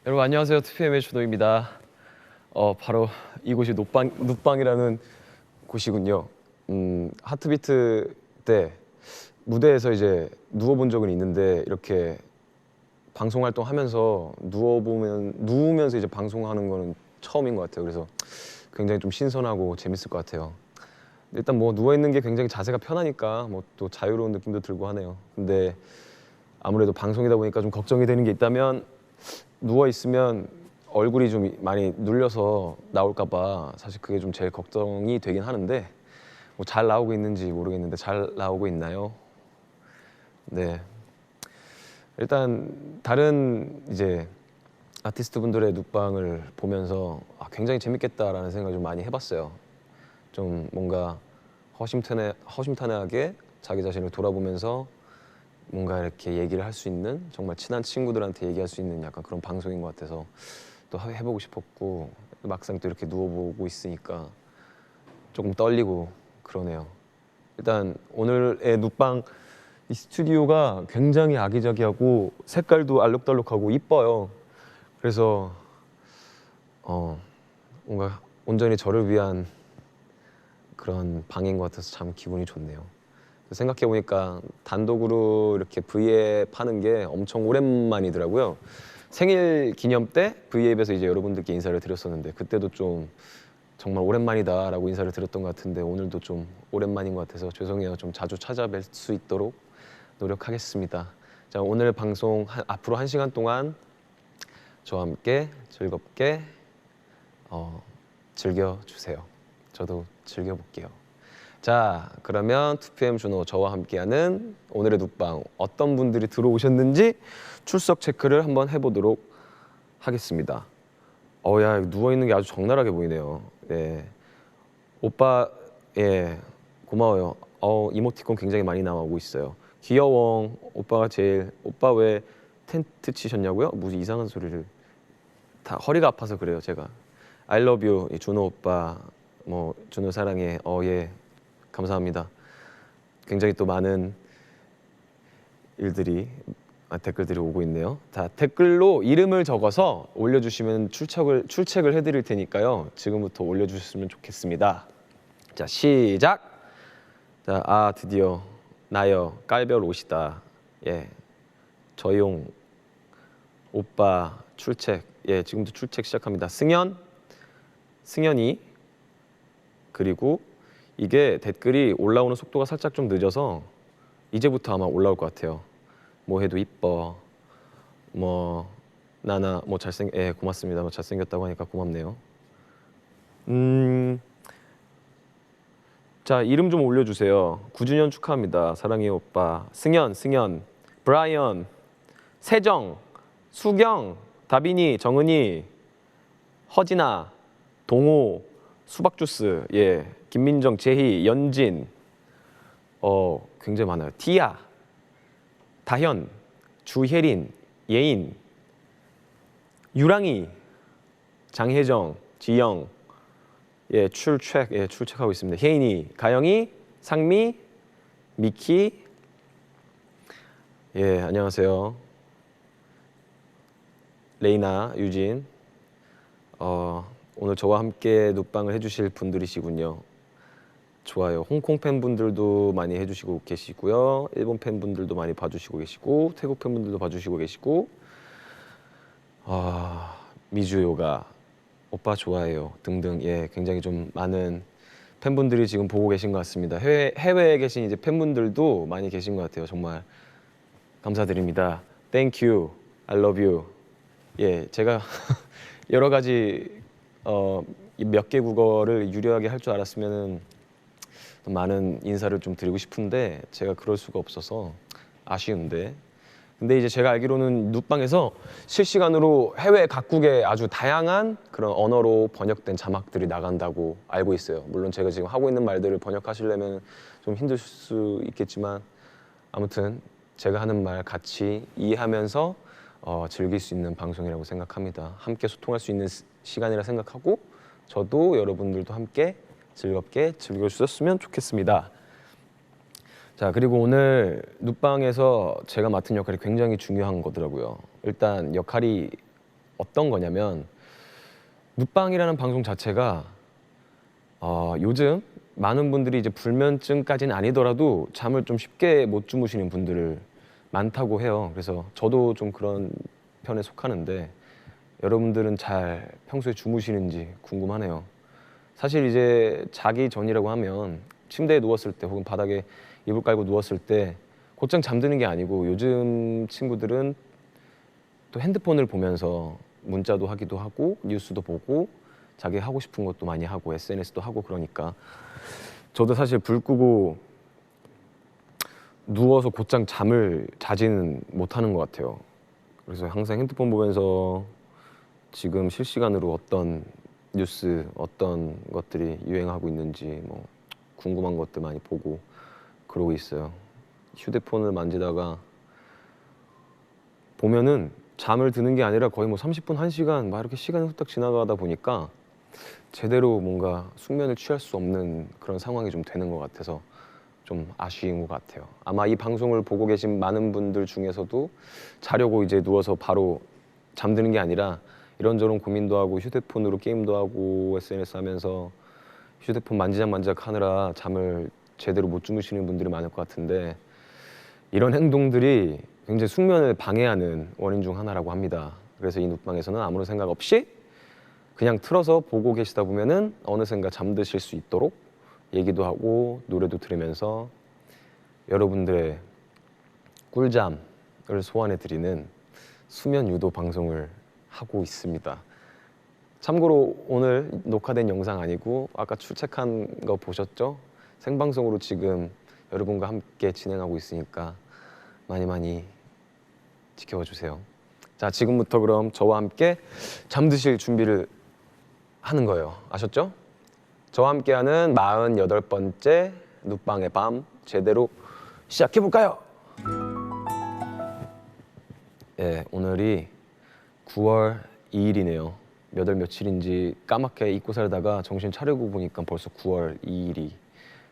여러분 안녕하세요. 2PM의 준호입니다. 바로 이곳이 눕방이라는 곳이군요. 하트비트 때 무대에서 이제 누워본 적은 있는데 이렇게 방송 활동하면서 누우면서 이제 방송하는 거는 처음인 것 같아요. 그래서 굉장히 좀 신선하고 재밌을 것 같아요. 일단 뭐 누워 있는 게 굉장히 자세가 편하니까 뭐 또 자유로운 느낌도 들고 하네요. 근데 아무래도 방송이다 보니까 좀 걱정이 되는 게 있다면 누워 있으면 얼굴이 좀 많이 눌려서 나올까봐 사실 그게 좀 제일 걱정이 되긴 하는데 뭐 잘 나오고 있는지 모르겠는데 잘 나오고 있나요? 네. 일단 다른 이제 아티스트 분들의 눕방을 보면서 굉장히 재밌겠다라는 생각을 좀 많이 해봤어요. 좀 뭔가 허심탄회하게 자기 자신을 돌아보면서 뭔가 이렇게 얘기를 할 수 있는 정말 친한 친구들한테 얘기할 수 있는 약간 그런 방송인 것 같아서 또 해보고 싶었고 막상 또 이렇게 누워보고 있으니까 조금 떨리고 그러네요. 일단 오늘의 눕방 이 스튜디오가 굉장히 아기자기하고 색깔도 알록달록하고 이뻐요. 그래서 뭔가 온전히 저를 위한 그런 방인 것 같아서 참 기분이 좋네요. 생각해보니까 단독으로 이렇게 V앱 하는 게 엄청 오랜만이더라고요. 생일 기념 때 V앱에서 이제 여러분들께 인사를 드렸었는데 그때도 좀 정말 오랜만이다라고 인사를 드렸던 것 같은데 오늘도 좀 오랜만인 것 같아서 죄송해요. 좀 자주 찾아뵐 수 있도록 노력하겠습니다. 자, 오늘 방송 앞으로 1시간 동안 저와 함께 즐겁게 즐겨주세요. 저도 즐겨볼게요. 자, 그러면 2PM 준호 저와 함께하는 오늘의 눕방 어떤 분들이 들어오셨는지 출석 체크를 한번 해보도록 하겠습니다. 야, 누워있는 게 아주 적나라하게 보이네요. 네. 오빠, 예, 고마워요. 이모티콘 굉장히 많이 나오고 있어요. 귀여워. 오빠가 제일, 오빠 왜 텐트 치셨냐고요? 무슨 이상한 소리를. 다 허리가 아파서 그래요, 제가. I love you, 준호 오빠. 뭐, 준호 사랑해. 예. 감사합니다. 굉장히 또 많은 댓글들이 오고 있네요. 자, 댓글로 이름을 적어서 올려주시면 출첵을 해드릴 테니까요. 지금부터 올려주셨으면 좋겠습니다. 자, 시작. 자, 드디어 나여 깔별 옷이다. 예, 저용 오빠 출첵. 예, 지금부터 출첵 시작합니다. 승현이 그리고 이게 댓글이 올라오는 속도가 살짝 좀 늦어서 이제부터 아마 올라올 것 같아요. 뭐 해도 이뻐. 뭐 나나 뭐 고맙습니다. 뭐 잘생겼다고 하니까 고맙네요. 자, 이름 좀 올려주세요. 9주년 축하합니다. 사랑해요 오빠. 승현, 브라이언, 세정, 수경, 다빈이, 정은이, 허진아, 동호, 수박주스, 예, 김민정, 재희, 연진, 굉장히 많아요. 티아, 다현, 주혜린, 예인, 유랑이, 장혜정, 지영, 예, 출첵하고 있습니다. 혜인이, 가영이, 상미, 미키, 예, 안녕하세요. 레이나, 유진, 오늘 저와 함께 눕방을 해주실 분들이시군요. 좋아요. 홍콩 팬분들도 많이 해주시고 계시고요. 일본 팬분들도 많이 봐주시고 계시고 태국 팬분들도 봐주시고 계시고 미주요가 오빠 좋아해요 등등 예 굉장히 좀 많은 팬분들이 지금 보고 계신 것 같습니다. 해외에 계신 이제 팬분들도 많이 계신 것 같아요. 정말 감사드립니다. Thank you, I love you. 예, 제가 여러 가지 몇 개 국어를 유려하게 할 줄 알았으면은 많은 인사를 좀 드리고 싶은데 제가 그럴 수가 없어서 아쉬운데 근데 이제 제가 알기로는 눕방에서 실시간으로 해외 각국의 아주 다양한 그런 언어로 번역된 자막들이 나간다고 알고 있어요. 물론 제가 지금 하고 있는 말들을 번역하시려면 좀 힘들 수 있겠지만 아무튼 제가 하는 말 같이 이해하면서 즐길 수 있는 방송이라고 생각합니다. 함께 소통할 수 있는 시간이라 생각하고 저도 여러분들도 함께 즐겁게 즐겨주셨으면 좋겠습니다. 자, 그리고 오늘 눕방에서 제가 맡은 역할이 굉장히 중요한 거더라고요. 일단 역할이 어떤 거냐면 눕방이라는 방송 자체가 요즘 많은 분들이 이제 불면증까지는 아니더라도 잠을 좀 쉽게 못 주무시는 분들을 많다고 해요. 그래서 저도 좀 그런 편에 속하는데 여러분들은 잘 평소에 주무시는지 궁금하네요. 사실 이제 자기 전이라고 하면 침대에 누웠을 때 혹은 바닥에 이불 깔고 누웠을 때 곧장 잠드는 게 아니고 요즘 친구들은 또 핸드폰을 보면서 문자도 하기도 하고 뉴스도 보고 자기 하고 싶은 것도 많이 하고 SNS도 하고 그러니까 저도 사실 불 끄고 누워서 곧장 잠을 자지는 못하는 것 같아요. 그래서 항상 핸드폰 보면서 지금 실시간으로 어떤 뉴스, 어떤 것들이 유행하고 있는지 뭐 궁금한 것들 많이 보고 그러고 있어요. 휴대폰을 만지다가 보면은 잠을 드는 게 아니라 거의 뭐 30분, 1시간 막 이렇게 시간이 후딱 지나가다 보니까 제대로 뭔가 숙면을 취할 수 없는 그런 상황이 좀 되는 것 같아서 좀 아쉬운 것 같아요. 아마 이 방송을 보고 계신 많은 분들 중에서도 자려고 이제 누워서 바로 잠드는 게 아니라 이런저런 고민도 하고 휴대폰으로 게임도 하고 SNS 하면서 휴대폰 만지작 하느라 잠을 제대로 못 주무시는 분들이 많을 것 같은데 이런 행동들이 굉장히 숙면을 방해하는 원인 중 하나라고 합니다. 그래서 이 눕방에서는 아무런 생각 없이 그냥 틀어서 보고 계시다 보면은 어느샌가 잠드실 수 있도록 얘기도 하고 노래도 들으면서 여러분들의 꿀잠을 소환해 드리는 수면 유도 방송을 하고 있습니다. 참고로 오늘 녹화된 영상 아니고 아까 출첵한 거 보셨죠? 생방송으로 지금 여러분과 함께 진행하고 있으니까 많이 지켜봐 주세요. 자, 지금부터 그럼 저와 함께 잠드실 준비를 하는 거예요. 아셨죠? 저와 함께하는 48번째 눕방의 밤 제대로 시작해 볼까요? 예, 오늘이 9월 2일이네요. 몇 월 며칠인지 까맣게 잊고 살다가 정신 차리고 보니까 벌써 9월 2일이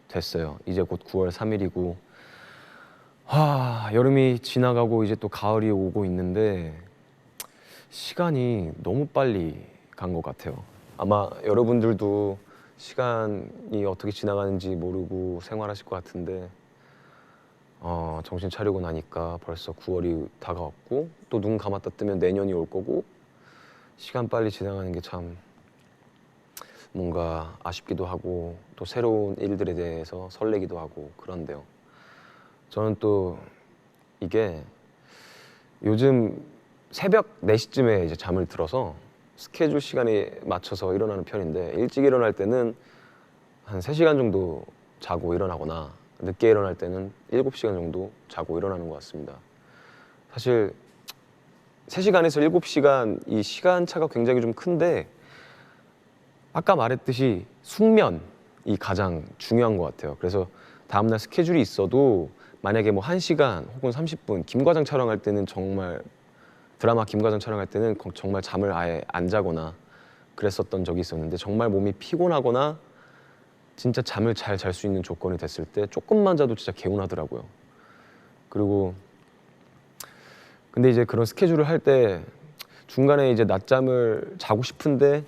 됐어요. 이제 곧 9월 3일이고 여름이 지나가고 이제 또 가을이 오고 있는데 시간이 너무 빨리 간 것 같아요. 아마 여러분들도 시간이 어떻게 지나가는지 모르고 생활하실 것 같은데 정신 차리고 나니까 벌써 9월이 다가왔고 또 눈 감았다 뜨면 내년이 올 거고 시간 빨리 지나가는 게 참 뭔가 아쉽기도 하고 또 새로운 일들에 대해서 설레기도 하고 그런데요. 저는 또 이게 요즘 새벽 4시쯤에 이제 잠을 들어서 스케줄 시간에 맞춰서 일어나는 편인데 일찍 일어날 때는 한 3시간 정도 자고 일어나거나 늦게 일어날 때는 7시간 정도 자고 일어나는 것 같습니다. 사실 3시간에서 7시간 이 시간차가 굉장히 좀 큰데 아까 말했듯이 숙면이 가장 중요한 것 같아요. 그래서 다음날 스케줄이 있어도 만약에 뭐 1시간 혹은 30분 김과장 촬영할 때는 정말 드라마 김과장 촬영할 때는 정말 잠을 아예 안 자거나 그랬었던 적이 있었는데 정말 몸이 피곤하거나 진짜 잠을 잘 잘 수 있는 조건이 됐을 때 조금만 자도 진짜 개운하더라고요. 그리고 근데 이제 그런 스케줄을 할 때 중간에 이제 낮잠을 자고 싶은데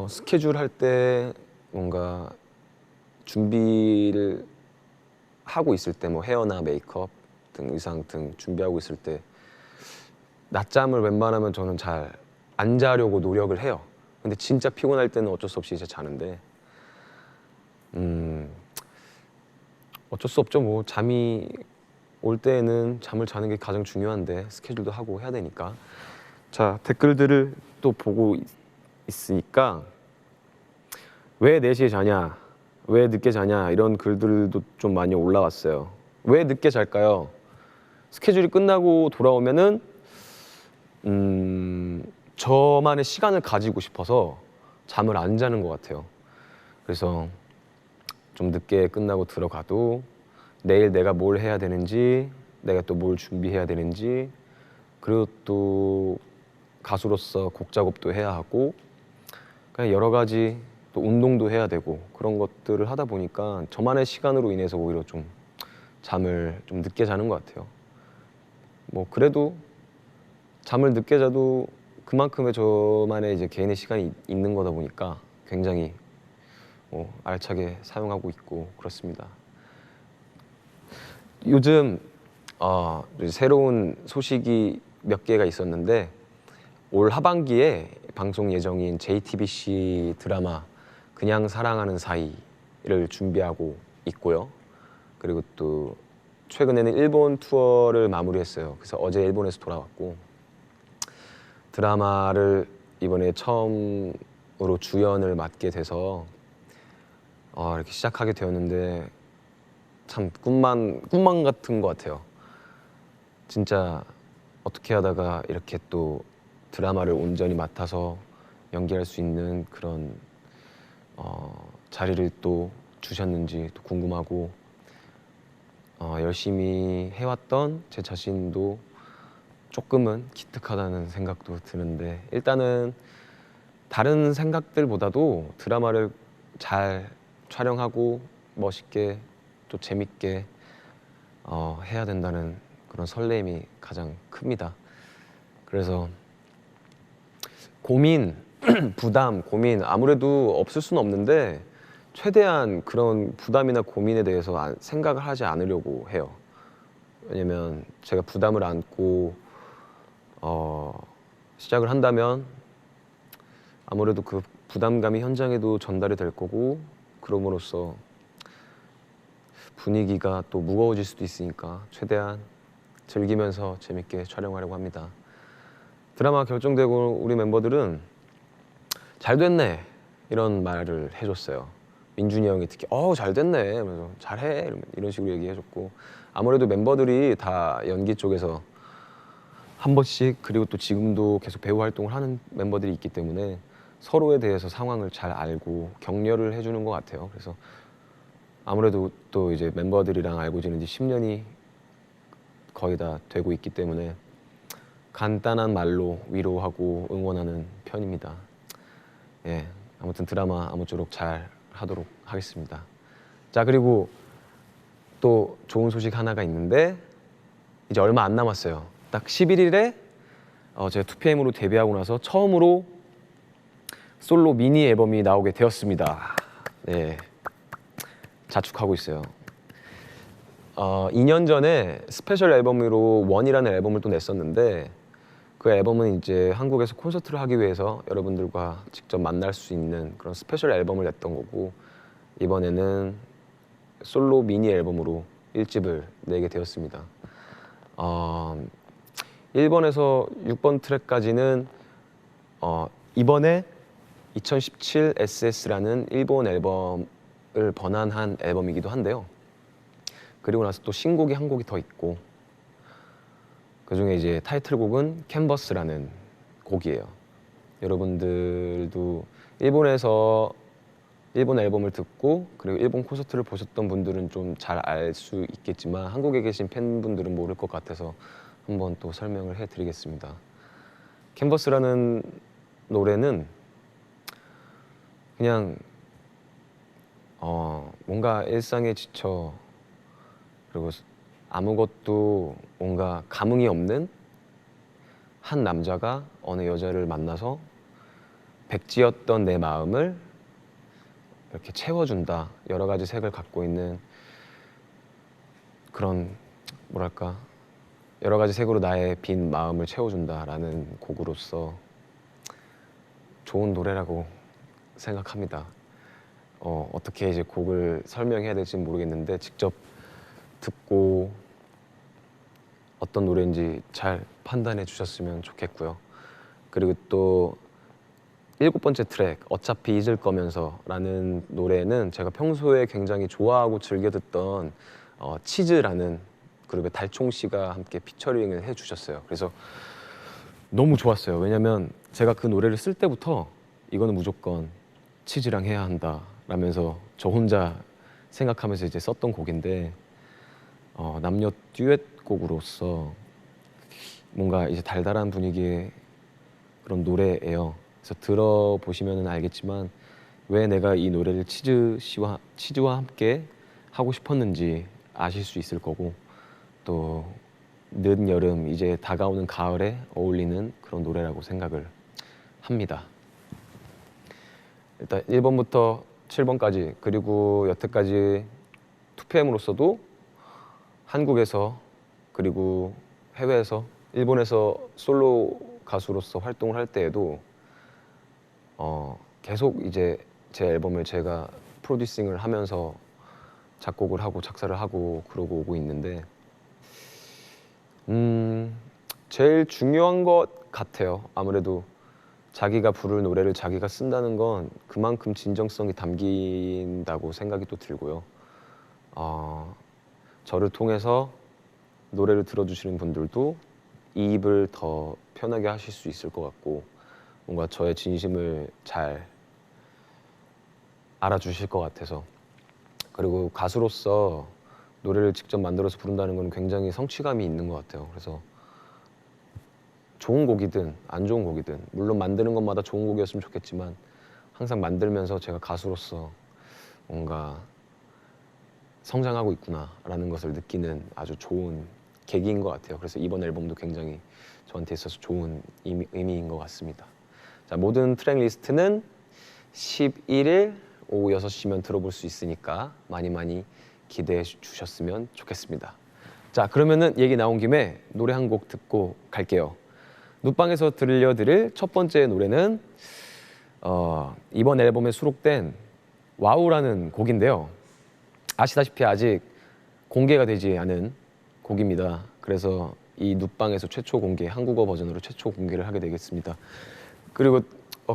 스케줄 할 때 뭔가 준비를 하고 있을 때 뭐 헤어나 메이크업 등 의상 등 준비하고 있을 때 낮잠을 웬만하면 저는 잘 안 자려고 노력을 해요. 근데 진짜 피곤할 때는 어쩔 수 없이 이제 자는데 어쩔 수 없죠. 뭐 잠이 올 때에는 잠을 자는 게 가장 중요한데 스케줄도 하고 해야 되니까. 자, 댓글들을 또 보고 있으니까 왜 4시에 자냐, 왜 늦게 자냐 이런 글들도 좀 많이 올라왔어요. 왜 늦게 잘까요? 스케줄이 끝나고 돌아오면은 저만의 시간을 가지고 싶어서 잠을 안 자는 것 같아요. 그래서 좀 늦게 끝나고 들어가도 내일 내가 뭘 해야 되는지, 내가 또 뭘 준비해야 되는지, 그리고 또 가수로서 곡 작업도 해야 하고, 그냥 여러 가지 또 운동도 해야 되고 그런 것들을 하다 보니까 저만의 시간으로 인해서 오히려 좀 잠을 좀 늦게 자는 것 같아요. 뭐 그래도 잠을 늦게 자도 그만큼의 저만의 이제 개인의 시간이 있는 거다 보니까 굉장히 알차게 사용하고 있고 그렇습니다. 요즘 새로운 소식이 몇 개가 있었는데 올 하반기에 방송 예정인 JTBC 드라마 그냥 사랑하는 사이를 준비하고 있고요. 그리고 또 최근에는 일본 투어를 마무리했어요. 그래서 어제 일본에서 돌아왔고 드라마를 이번에 처음으로 주연을 맡게 돼서 이렇게 시작하게 되었는데 참 꿈만 같은 것 같아요. 진짜 어떻게 하다가 이렇게 또 드라마를 온전히 맡아서 연기할 수 있는 그런 자리를 또 주셨는지 또 궁금하고 열심히 해왔던 제 자신도 조금은 기특하다는 생각도 드는데 일단은 다른 생각들보다도 드라마를 잘 촬영하고 멋있게 또 재밌게 해야 된다는 그런 설렘이 가장 큽니다. 그래서 고민, 부담, 고민 아무래도 없을 수는 없는데 최대한 그런 부담이나 고민에 대해서 생각을 하지 않으려고 해요. 왜냐면 제가 부담을 안고 시작을 한다면 아무래도 그 부담감이 현장에도 전달이 될 거고 그럼으로써 분위기가 또 무거워질 수도 있으니까 최대한 즐기면서 재밌게 촬영하려고 합니다. 드라마 결정되고 우리 멤버들은 잘 됐네 이런 말을 해줬어요. 민준이 형이 특히 잘 됐네 그래서 잘해 이런 식으로 얘기해줬고 아무래도 멤버들이 다 연기 쪽에서 한 번씩 그리고 또 지금도 계속 배우 활동을 하는 멤버들이 있기 때문에 서로에 대해서 상황을 잘 알고 격려를 해주는 것 같아요. 그래서 아무래도 또 이제 멤버들이랑 알고 지낸 지 10년이 거의 다 되고 있기 때문에 간단한 말로 위로하고 응원하는 편입니다. 예, 아무튼 드라마 아무쪼록 잘 하도록 하겠습니다. 자, 그리고 또 좋은 소식 하나가 있는데 이제 얼마 안 남았어요. 딱 11일에 제가 2PM으로 데뷔하고 나서 처음으로 솔로 미니 앨범이 나오게 되었습니다. 네, 자축하고 있어요. 2년 전에 스페셜 앨범으로 원이라는 앨범을 또 냈었는데 그 앨범은 이제 한국에서 콘서트를 하기 위해서 여러분들과 직접 만날 수 있는 그런 스페셜 앨범을 냈던 거고 이번에는 솔로 미니 앨범으로 1집을 내게 되었습니다. 1번에서 6번 트랙까지는 이번에 2017 SS라는 일본 앨범을 번안한 앨범이기도 한데요. 그리고 나서 또 신곡이 한 곡이 더 있고 그 중에 이제 타이틀곡은 캔버스라는 곡이에요. 여러분들도 일본에서 일본 앨범을 듣고 그리고 일본 콘서트를 보셨던 분들은 좀 잘 알 수 있겠지만 한국에 계신 팬분들은 모를 것 같아서 한번 또 설명을 해드리겠습니다. 캔버스라는 노래는 그냥 뭔가 일상에 지쳐 그리고 아무것도 뭔가 감흥이 없는 한 남자가 어느 여자를 만나서 백지였던 내 마음을 이렇게 채워준다. 여러 가지 색을 갖고 있는 그런 뭐랄까 여러 가지 색으로 나의 빈 마음을 채워준다라는 곡으로서 좋은 노래라고 생각합니다. 어떻게 이제 곡을 설명해야 될지 모르겠는데 직접 듣고 어떤 노래인지 잘 판단해 주셨으면 좋겠고요. 그리고 또 7번째 트랙 어차피 잊을 거면서 라는 노래는 제가 평소에 굉장히 좋아하고 즐겨 듣던 치즈라는 그룹의 달총 씨가 함께 피처링을 해주셨어요. 그래서 너무 좋았어요. 왜냐면 제가 그 노래를 쓸 때부터 이거는 무조건 치즈랑 해야 한다 라면서 저 혼자 생각하면서 이제 썼던 곡인데 남녀 듀엣곡으로서 뭔가 이제 달달한 분위기의 그런 노래예요. 그래서 들어보시면 알겠지만 왜 내가 이 노래를 치즈와 함께 하고 싶었는지 아실 수 있을 거고, 또 늦여름 이제 다가오는 가을에 어울리는 그런 노래라고 생각을 합니다. 일단 1번부터 7번까지, 그리고 여태까지 2PM으로서도 한국에서 그리고 해외에서 일본에서 솔로 가수로서 활동을 할 때에도 계속 이제 제 앨범을 제가 프로듀싱을 하면서 작곡을 하고 작사를 하고 그러고 오고 있는데 제일 중요한 것 같아요. 아무래도 자기가 부를 노래를 자기가 쓴다는 건 그만큼 진정성이 담긴다고 생각이 또 들고요. 저를 통해서 노래를 들어주시는 분들도 이입을 더 편하게 하실 수 있을 것 같고, 뭔가 저의 진심을 잘 알아주실 것 같아서, 그리고 가수로서 노래를 직접 만들어서 부른다는 건 굉장히 성취감이 있는 것 같아요. 그래서 좋은 곡이든 안 좋은 곡이든, 물론 만드는 것마다 좋은 곡이었으면 좋겠지만 항상 만들면서 제가 가수로서 뭔가 성장하고 있구나라는 것을 느끼는 아주 좋은 계기인 것 같아요. 그래서 이번 앨범도 굉장히 저한테 있어서 좋은 의미인 것 같습니다. 자, 모든 트랙 리스트는 11일 오후 6시면 들어볼 수 있으니까 많이 많이 기대해 주셨으면 좋겠습니다. 자, 그러면은 얘기 나온 김에 노래 한 곡 듣고 갈게요. 눕방에서 들려드릴 첫 번째 노래는 이번 앨범에 수록된 와우라는 곡인데요. 아시다시피 아직 공개가 되지 않은 곡입니다. 그래서 이 눕방에서 최초 공개, 한국어 버전으로 최초 공개를 하게 되겠습니다. 그리고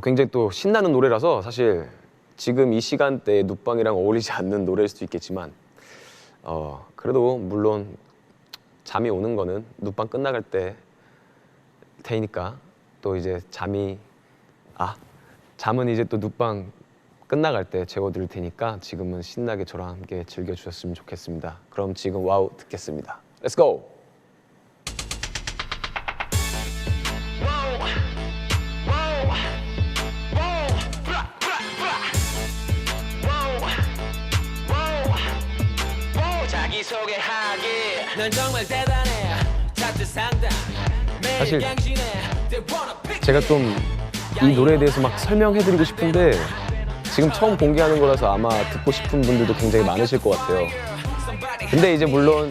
굉장히 또 신나는 노래라서 사실 지금 이 시간대에 눕방이랑 어울리지 않는 노래일 수도 있겠지만 그래도 물론 잠이 오는 거는 눕방 끝나갈 때 테니까, 또 이제 잠은 이제 또 눕방 끝나갈 때 재워드릴 테니까 지금은 신나게 저랑 함께 즐겨주셨으면 좋겠습니다. 그럼 지금 와우 듣겠습니다. Let's go! 사실 제가 좀 이 노래에 대해서 막 설명해드리고 싶은데 지금 처음 공개하는 거라서 아마 듣고 싶은 분들도 굉장히 많으실 것 같아요. 근데 이제 물론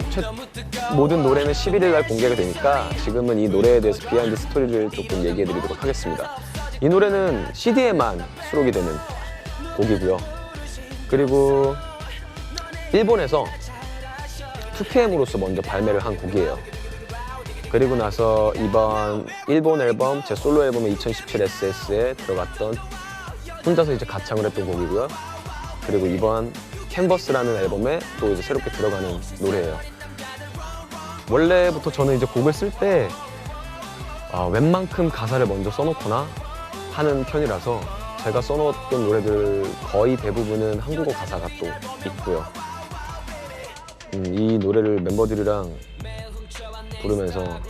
모든 노래는 11일 날 공개가 되니까 지금은 이 노래에 대해서 비하인드 스토리를 조금 얘기해드리도록 하겠습니다. 이 노래는 CD에만 수록이 되는 곡이고요. 그리고 일본에서 2PM으로서 먼저 발매를 한 곡이에요. 그리고 나서 이번 일본 앨범, 제 솔로 앨범의 2017 SS에 들어갔던, 혼자서 이제 가창을 했던 곡이고요. 그리고 이번 캔버스라는 앨범에 또 이제 새롭게 들어가는 노래예요. 원래부터 저는 이제 곡을 쓸 때 웬만큼 가사를 먼저 써놓거나 하는 편이라서 제가 써놓았던 노래들 거의 대부분은 한국어 가사가 또 있고요. 이 노래를 멤버들이랑 부르면서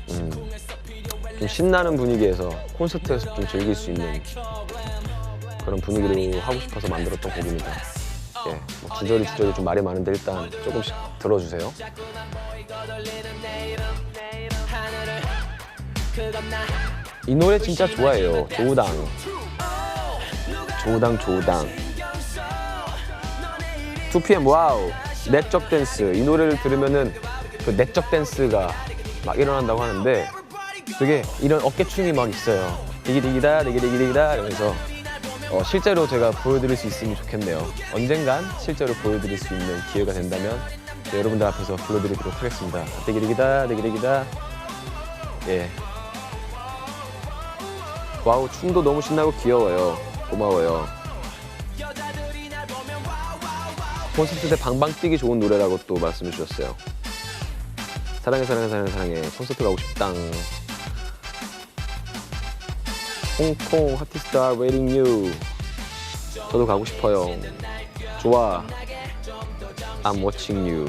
좀 신나는 분위기에서 콘서트에서 좀 즐길 수 있는 그런 분위기로 하고 싶어서 만들었던 곡입니다. 예, 뭐 주저리 좀 말이 많은데 일단 조금씩 들어주세요. 이 노래 진짜 좋아해요. 조우당. 조우당. 2PM 와우. 내적 댄스. 이 노래를 들으면은 그 내적 댄스가 막 일어난다고 하는데 되게 이런 어깨춤이 막 있어요. 디기디기다 이러면서 실제로 제가 보여드릴 수 있으면 좋겠네요. 언젠간 실제로 보여드릴 수 있는 기회가 된다면 여러분들 앞에서 불러드리도록 하겠습니다. 디기디기다. 예. 와우, 춤도 너무 신나고 귀여워요. 고마워요. 콘서트 때 방방 뛰기 좋은 노래라고 또 말씀해 주셨어요. 사랑해 사랑해 사랑해 사랑해 콘서트 가고 싶당. 홍콩 하티스타 waiting you. 저도 가고 싶어요. 좋아. I'm watching you.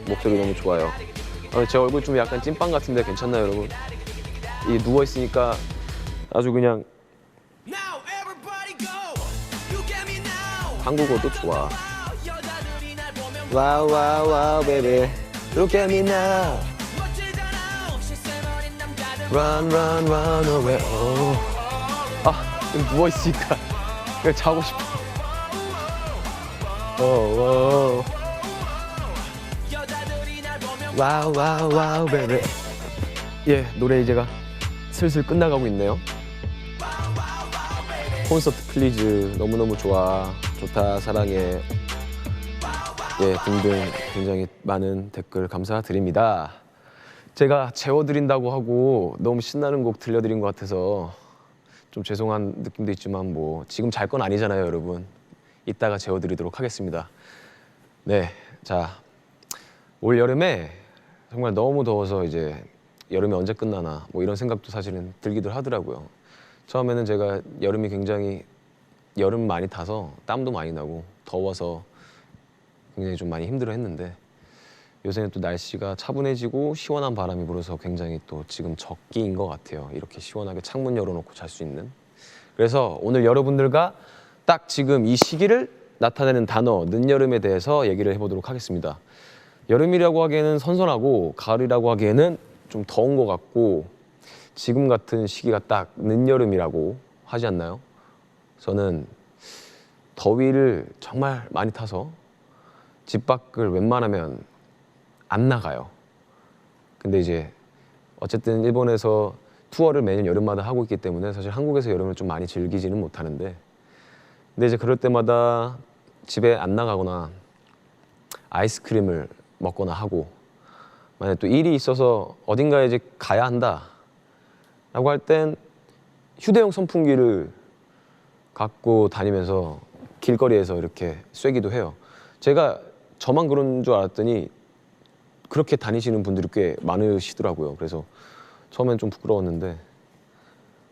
목소리 너무 좋아요. 제 얼굴 좀 약간 찐빵 같은데 괜찮나요, 여러분? 이 누워 있으니까 아주 그냥 한국어도 좋아. 와우 와우 와우 베이비 Look at me now. Run run run away. 누워 있으니까 그냥 자고 싶어. 와우 와우 와우 베이비. 예, 노래 이제가 슬슬 끝나가고 있네요. 콘서트 플리즈 너무너무 좋아, 좋다, 사랑해, 예, 등등 굉장히 많은 댓글 감사드립니다. 제가 재워드린다고 하고 너무 신나는 곡 들려드린 것 같아서 좀 죄송한 느낌도 있지만 뭐 지금 잘 건 아니잖아요, 여러분. 이따가 재워드리도록 하겠습니다. 네, 자, 올 여름에 정말 너무 더워서 이제 여름이 언제 끝나나 뭐 이런 생각도 사실은 들기도 하더라고요. 처음에는 제가 여름이 굉장히 여름 많이 타서 땀도 많이 나고 더워서 굉장히 좀 많이 힘들어했는데 요새는 또 날씨가 차분해지고 시원한 바람이 불어서 굉장히 또 지금 적기인 것 같아요. 이렇게 시원하게 창문 열어놓고 잘 수 있는. 그래서 오늘 여러분들과 딱 지금 이 시기를 나타내는 단어 늦여름에 대해서 얘기를 해보도록 하겠습니다. 여름이라고 하기에는 선선하고 가을이라고 하기에는 좀 더운 것 같고 지금 같은 시기가 딱 늦여름이라고 하지 않나요? 저는 더위를 정말 많이 타서 집 밖을 웬만하면 안 나가요. 근데 이제 어쨌든 일본에서 투어를 매년 여름마다 하고 있기 때문에 사실 한국에서 여름을 좀 많이 즐기지는 못하는데 근데 이제 그럴 때마다 집에 안 나가거나 아이스크림을 먹거나 하고 만약 또 일이 있어서 어딘가에 이제 가야 한다 라고 할 땐 휴대용 선풍기를 갖고 다니면서 길거리에서 이렇게 쐬기도 해요. 제가 저만 그런 줄 알았더니 그렇게 다니시는 분들이 꽤 많으시더라고요. 그래서 처음엔 좀 부끄러웠는데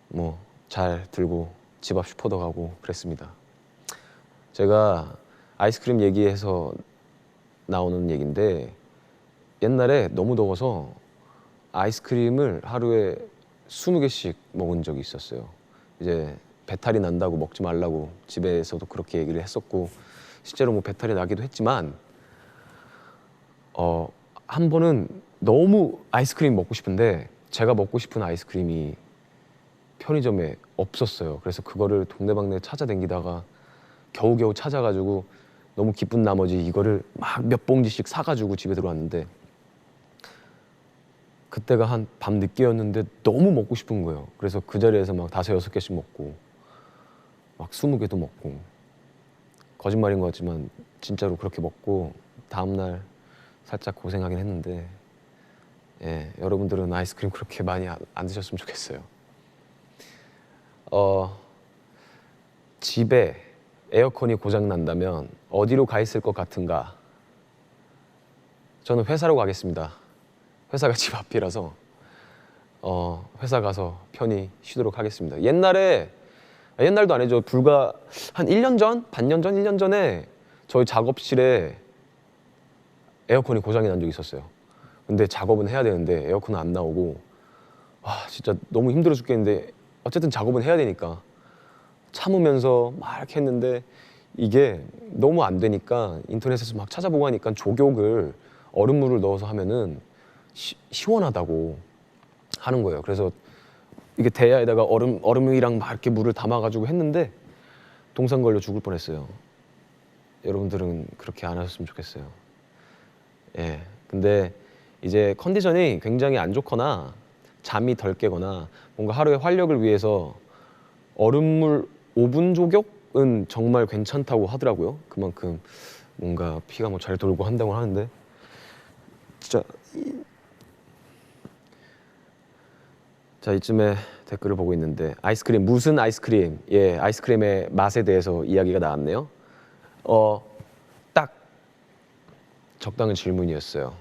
뭐 잘 들고 집 앞 슈퍼도 가고 그랬습니다. 제가 아이스크림 얘기해서 나오는 얘기인데 옛날에 너무 더워서 아이스크림을 하루에 20개씩 먹은 적이 있었어요. 이제 배탈이 난다고 먹지 말라고 집에서도 그렇게 얘기를 했었고 실제로 뭐 배탈이 나기도 했지만 한 번은 너무 아이스크림 먹고 싶은데 제가 먹고 싶은 아이스크림이 편의점에 없었어요. 그래서 그거를 동네방네 찾아다니다가 겨우겨우 찾아가지고 너무 기쁜 나머지 이거를 막 몇 봉지씩 사가지고 집에 들어왔는데 그때가 한 밤 늦게였는데 너무 먹고 싶은 거예요. 그래서 그 자리에서 막 5-6개씩 먹고 막 20개도 먹고 거짓말인 것 같지만 진짜로 그렇게 먹고 다음날 살짝 고생하긴 했는데 예, 여러분들은 아이스크림 그렇게 많이 안 드셨으면 좋겠어요. 집에 에어컨이 고장 난다면 어디로 가 있을 것 같은가? 저는 회사로 가겠습니다. 회사가 집 앞이라서 회사 가서 편히 쉬도록 하겠습니다. 옛날도 아니죠. 불과 한 1년 전? 반년 전? 1년 전에 저희 작업실에 에어컨이 고장이 난 적이 있었어요. 근데 작업은 해야 되는데 에어컨은 안 나오고 와 진짜 너무 힘들어 죽겠는데 어쨌든 작업은 해야 되니까 참으면서 막 이렇게 했는데 이게 너무 안 되니까 인터넷에서 막 찾아보고 하니까 조격을 얼음물을 넣어서 하면은 시원하다고 하는 거예요. 그래서 이게 대야에다가 얼음이랑 막 이렇게 물을 담아가지고 했는데 동상 걸려 죽을 뻔했어요. 여러분들은 그렇게 안 하셨으면 좋겠어요. 예. 근데 이제 컨디션이 굉장히 안 좋거나 잠이 덜 깨거나 뭔가 하루의 활력을 위해서 얼음물 오븐 조격은 정말 괜찮다고 하더라고요. 그만큼 뭔가 피가 뭐 잘 돌고 한다고 하는데 진짜 자 이쯤에 댓글을 보고 있는데 아이스크림 무슨 아이스크림? 예, 아이스크림의 맛에 대해서 이야기가 나왔네요. 딱 적당한 질문이었어요.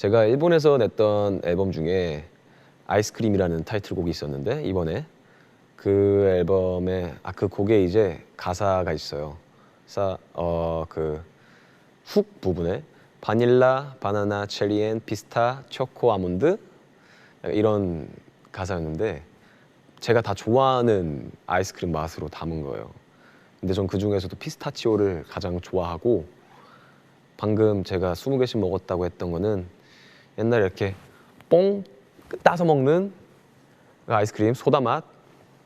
제가 일본에서 냈던 앨범 중에 아이스크림이라는 타이틀곡이 있었는데 이번에 그 앨범에 그 곡에 이제 가사가 있어요. 그 훅 부분에 바닐라, 바나나, 체리 앤 피스타, 초코, 아몬드 이런 가사였는데 제가 다 좋아하는 아이스크림 맛으로 담은 거예요. 근데 전 그 중에서도 피스타치오를 가장 좋아하고 방금 제가 20개씩 먹었다고 했던 거는 옛날에 이렇게 뽕 따서 먹는 그 아이스크림 소다 맛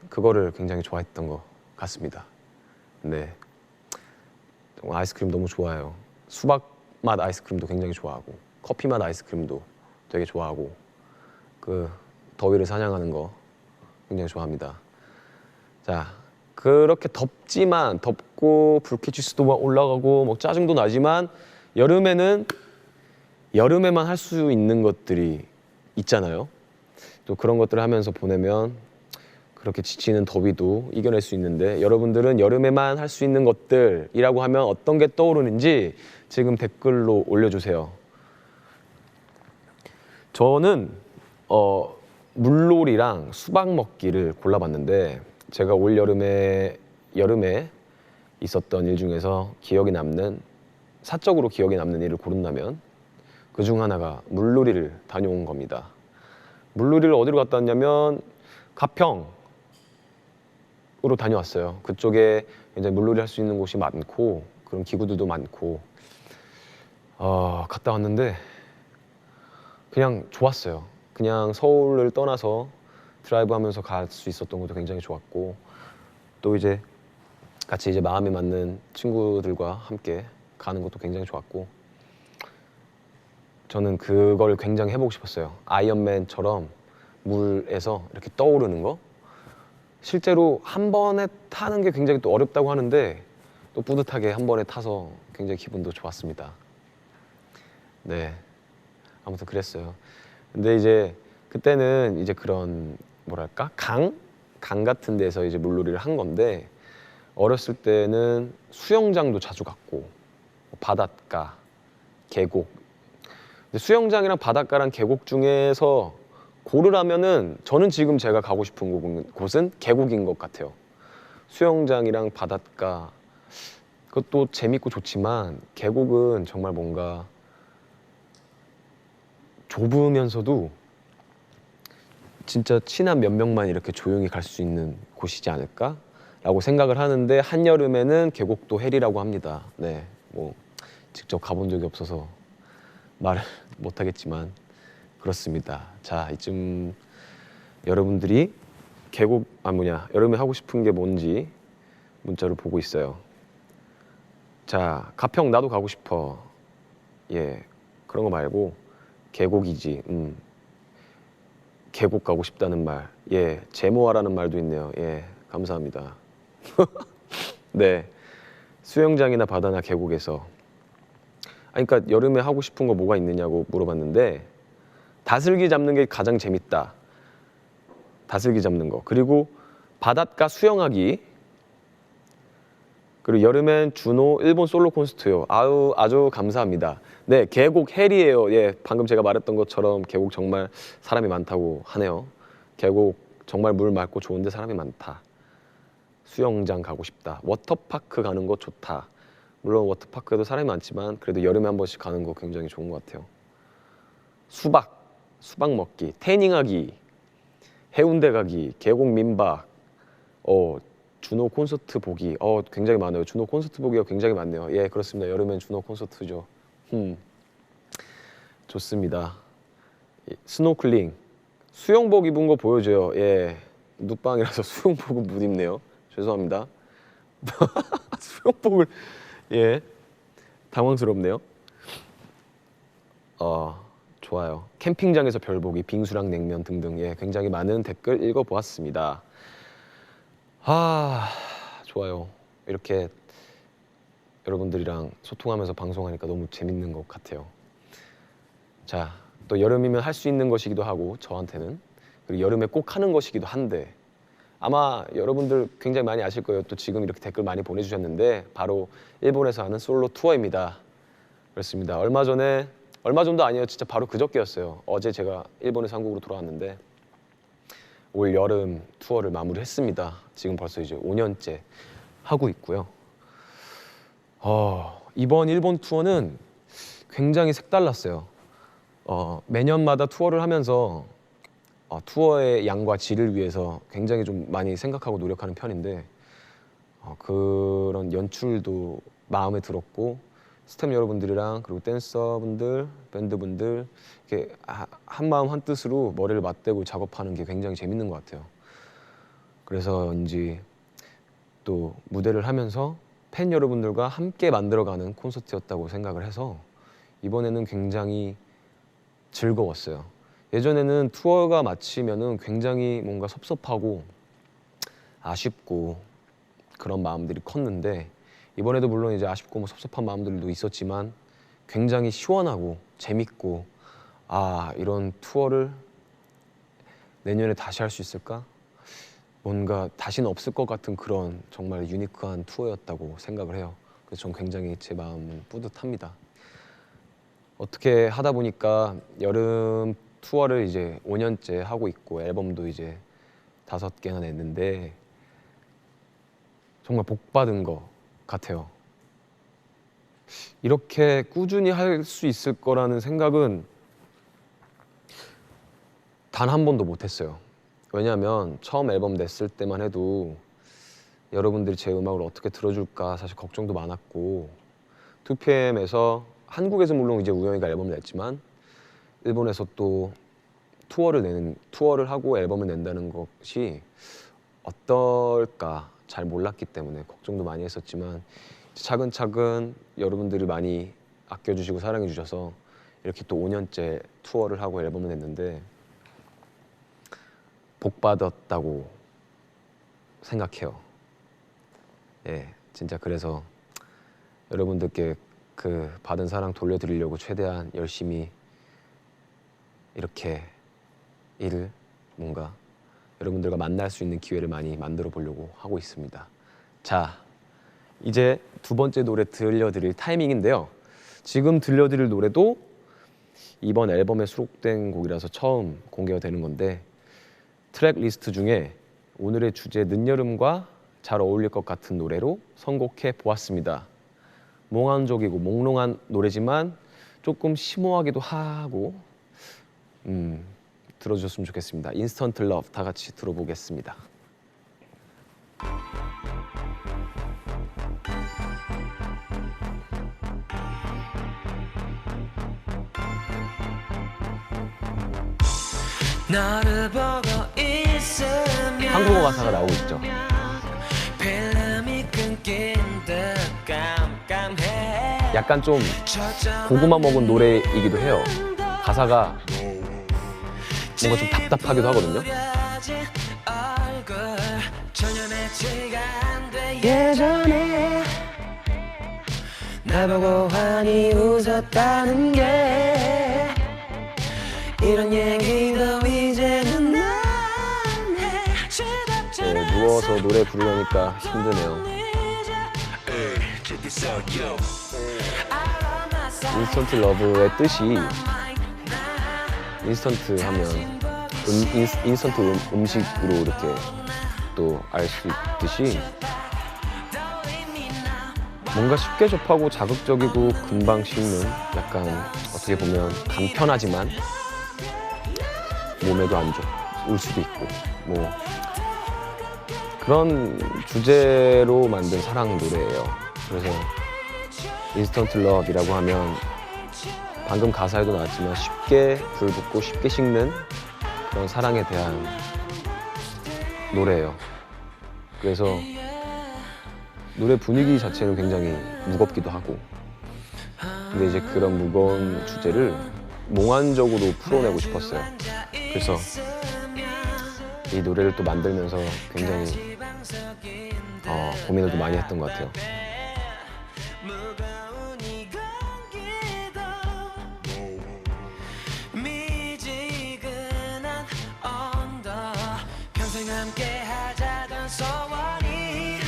그거를 굉장히 좋아했던 것 같습니다. 네, 아이스크림 너무 좋아해요. 수박 맛 아이스크림도 굉장히 좋아하고 커피 맛 아이스크림도 되게 좋아하고 그 더위를 사냥하는 거 굉장히 좋아합니다. 자, 그렇게 덥지만 덥고 불쾌지수도 막 올라가고 뭐 짜증도 나지만 여름에는 여름에만 할 수 있는 것들이 있잖아요. 또 그런 것들을 하면서 보내면 그렇게 지치는 더위도 이겨낼 수 있는데 여러분들은 여름에만 할 수 있는 것들이라고 하면 어떤 게 떠오르는지 지금 댓글로 올려주세요. 저는 물놀이랑 수박 먹기를 골라봤는데 제가 올 여름에 있었던 일 중에서 사적으로 기억에 남는 일을 고른다면 그중 하나가 물놀이를 다녀온 겁니다. 물놀이를 어디로 갔다 왔냐면 가평으로 다녀왔어요. 그쪽에 이제 물놀이 할 수 있는 곳이 많고 그런 기구들도 많고 갔다 왔는데 그냥 좋았어요. 그냥 서울을 떠나서 드라이브하면서 갈 수 있었던 것도 굉장히 좋았고 또 이제 같이 이제 마음에 맞는 친구들과 함께 가는 것도 굉장히 좋았고 저는 그걸 굉장히 해보고 싶었어요. 아이언맨처럼 물에서 이렇게 떠오르는 거. 실제로 한 번에 타는 게 굉장히 또 어렵다고 하는데 또 뿌듯하게 한 번에 타서 굉장히 기분도 좋았습니다. 네, 아무튼 그랬어요. 근데 이제 그때는 이제 그런 뭐랄까 강 같은 데서 이제 물놀이를 한 건데 어렸을 때는 수영장도 자주 갔고 바닷가, 계곡. 근데 수영장이랑 바닷가랑 계곡 중에서 고르라면은 저는 지금 제가 가고 싶은 곳은 계곡인 것 같아요. 수영장이랑 바닷가 그것도 재밌고 좋지만 계곡은 정말 뭔가 좁으면서도 진짜 친한 몇 명만 이렇게 조용히 갈 수 있는 곳이지 않을까라고 생각을 하는데 한여름에는 계곡도 헬이라고 합니다. 네, 뭐 직접 가본 적이 없어서 말을 못하겠지만 그렇습니다. 자, 이쯤 여러분들이 여름에 하고 싶은 게 뭔지 문자를 보고 있어요. 자, 가평 나도 가고 싶어. 예, 그런 거 말고 계곡이지. 계곡 가고 싶다는 말. 예, 제모하라는 말도 있네요. 예, 감사합니다. 네, 수영장이나 바다나 계곡에서. 그러니까 여름에 하고 싶은 거 뭐가 있느냐고 물어봤는데 다슬기 잡는 게 가장 재밌다. 다슬기 잡는 거. 그리고 바닷가 수영하기. 그리고 여름엔 준호 일본 솔로 콘서트요. 아주 감사합니다. 네, 계곡 헬이에요. 예, 방금 제가 말했던 것처럼 계곡 정말 사람이 많다고 하네요. 계곡 정말 물 맑고 좋은데 사람이 많다. 수영장 가고 싶다. 워터파크 가는 거 좋다. 물론 워터파크에도 사람이 많지만 그래도 여름에 한 번씩 가는 거 굉장히 좋은 것 같아요. 수박 먹기, 태닝하기, 해운대 가기, 계곡 민박, 준호 콘서트 보기. 굉장히 많아요. 준호 콘서트 보기가 굉장히 많네요. 예, 그렇습니다. 여름엔 준호 콘서트죠. 좋습니다. 스노클링, 수영복 입은 거 보여줘요. 예, 눕방이라서 수영복은 못 입네요. 죄송합니다. 수영복을 예, 당황스럽네요. 좋아요. 캠핑장에서 별보기, 빙수랑 냉면 등등 예, 굉장히 많은 댓글 읽어보았습니다. 좋아요. 이렇게 여러분들이랑 소통하면서 방송하니까 너무 재밌는 것 같아요. 자, 또 여름이면 할 수 있는 것이기도 하고 저한테는 그리고 여름에 꼭 하는 것이기도 한데 아마 여러분들 굉장히 많이 아실 거예요. 또 지금 이렇게 댓글 많이 보내주셨는데 바로 일본에서 하는 솔로 투어입니다. 그렇습니다. 얼마 전에 얼마 전도 아니에요. 진짜 바로 그저께였어요. 어제 제가 일본에서 한국으로 돌아왔는데 올 여름 투어를 마무리했습니다. 지금 벌써 이제 5년째 하고 있고요. 이번 일본 투어는 굉장히 색달랐어요. 매년마다 투어를 하면서 투어의 양과 질을 위해서 굉장히 좀 많이 생각하고 노력하는 편인데 그런 연출도 마음에 들었고 스태프 여러분들이랑 그리고 댄서분들, 밴드분들 이렇게 한 마음 한 뜻으로 머리를 맞대고 작업하는 게 굉장히 재밌는 것 같아요. 그래서인지 또 무대를 하면서 팬 여러분들과 함께 만들어가는 콘서트였다고 생각을 해서 이번에는 굉장히 즐거웠어요. 예전에는 투어가 마치면은 굉장히 뭔가 섭섭하고 아쉽고 그런 마음들이 컸는데 이번에도 물론 이제 아쉽고 뭐 섭섭한 마음들도 있었지만 굉장히 시원하고 재밌고 이런 투어를 내년에 다시 할 수 있을까? 뭔가 다시는 없을 것 같은 그런 정말 유니크한 투어였다고 생각을 해요. 그래서 전 굉장히 제 마음은 뿌듯합니다. 어떻게 하다 보니까 여름 투어를 이제 5년째 하고 있고 앨범도 이제 5개나 냈는데 정말 복 받은 것 같아요. 이렇게 꾸준히 할 수 있을 거라는 생각은 단 한 번도 못 했어요. 왜냐하면 처음 앨범 냈을 때만 해도 여러분들이 제 음악을 어떻게 들어줄까 사실 걱정도 많았고 2PM에서 한국에서 물론 이제 우영이가 앨범을 냈지만 일본에서 또 투어를 하고 앨범을 낸다는 것이 어떨까 잘 몰랐기 때문에 걱정도 많이 했었지만 차근차근 여러분들이 많이 아껴주시고 사랑해 주셔서 이렇게 또 5년째 투어를 하고 앨범을 냈는데 복 받았다고 생각해요. 예, 진짜 그래서 여러분들께 그 받은 사랑 돌려드리려고 최대한 열심히 이렇게 뭔가 여러분들과 만날 수 있는 기회를 많이 만들어 보려고 하고 있습니다. 자, 이제 두 번째 노래 들려드릴 타이밍인데요. 지금 들려드릴 노래도 이번 앨범에 수록된 곡이라서 처음 공개가 되는 건데 트랙 리스트 중에 오늘의 주제 늦여름과 잘 어울릴 것 같은 노래로 선곡해 보았습니다. 몽환적이고 몽롱한 노래지만 조금 심오하기도 하고 들어주셨으면 좋겠습니다. 인스턴트 러브 다 같이 들어보겠습니다. 너를 보고 있으면 한국어 가사가 나오고 있죠. 필름이 끊긴 듯 깜깜해. 약간 좀 고구마 먹은 노래이기도 해요. 가사가 뭔가 좀 답답하기도 하거든요. 예전에 나보고 환히 웃었다는 게 이런 얘기도 이제는 안 해. 네, 누워서 노래 부르려니까 힘드네요. 인스턴트 러브의 뜻이 인스턴트 하면 인스턴트 음식으로 이렇게 또 알 수 있듯이 뭔가 쉽게 접하고 자극적이고 금방 식는 약간 어떻게 보면 간편하지만 몸에도 안 좋을 수도 있고 뭐 그런 주제로 만든 사랑 노래예요. 그래서 인스턴트 러브이라고 하면 방금 가사에도 나왔지만 쉽게 불 붙고 쉽게 식는 그런 사랑에 대한 노래예요. 그래서 노래 분위기 자체는 굉장히 무겁기도 하고 근데 이제 그런 무거운 주제를 몽환적으로 풀어내고 싶었어요. 그래서 이 노래를 또 만들면서 굉장히 고민을 좀 많이 했던 것 같아요. 함께 하자던 소원이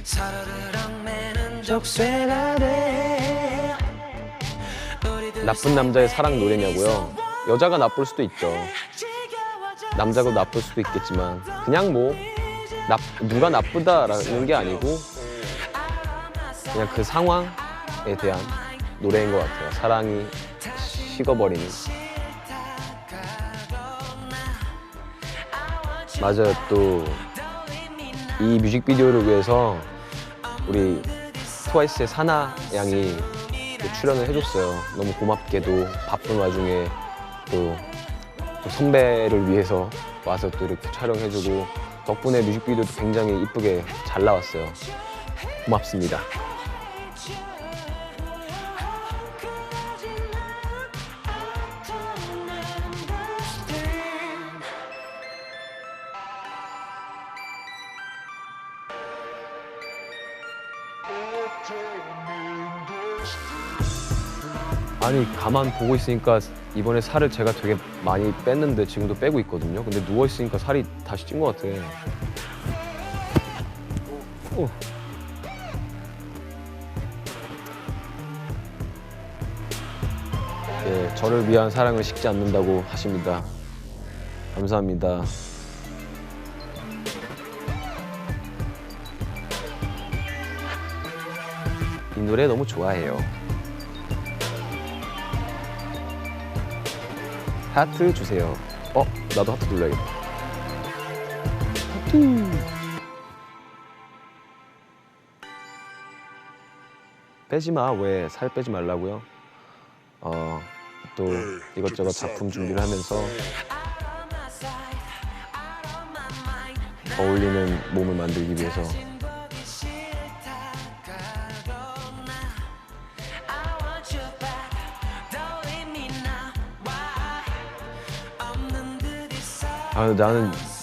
서로를 얽매는 족쇄가 돼 나쁜 남자의 사랑 노래냐고요? 여자가 나쁠 수도 있죠. 남자가 나쁠 수도 있겠지만 그냥 뭐 누가 나쁘다라는 게 아니고 그냥 그 상황에 대한 노래인 것 같아요. 사랑이 식어버리는. 맞아요. 또 이 뮤직비디오를 위해서 우리 트와이스의 사나 양이 또 출연을 해줬어요. 너무 고맙게도 바쁜 와중에 또 선배를 위해서 와서 또 이렇게 촬영해주고 덕분에 뮤직비디오도 굉장히 이쁘게 잘 나왔어요. 고맙습니다. 아니 가만 보고 있으니까 이번에 살을 제가 되게 많이 뺐는데 지금도 빼고 있거든요. 근데 누워 있으니까 살이 다시 찐 것 같아. 예, 저를 위한 사랑을 식지 않는다고 하십니다. 감사합니다. 이 노래 너무 좋아해요. 하트 주세요. 나도 하트 눌러야겠다. 하트. 빼지 마. 왜? 살 빼지 말라고요? 또 이것저것 작품 준비를 하면서 어울리는 몸을 만들기 위해서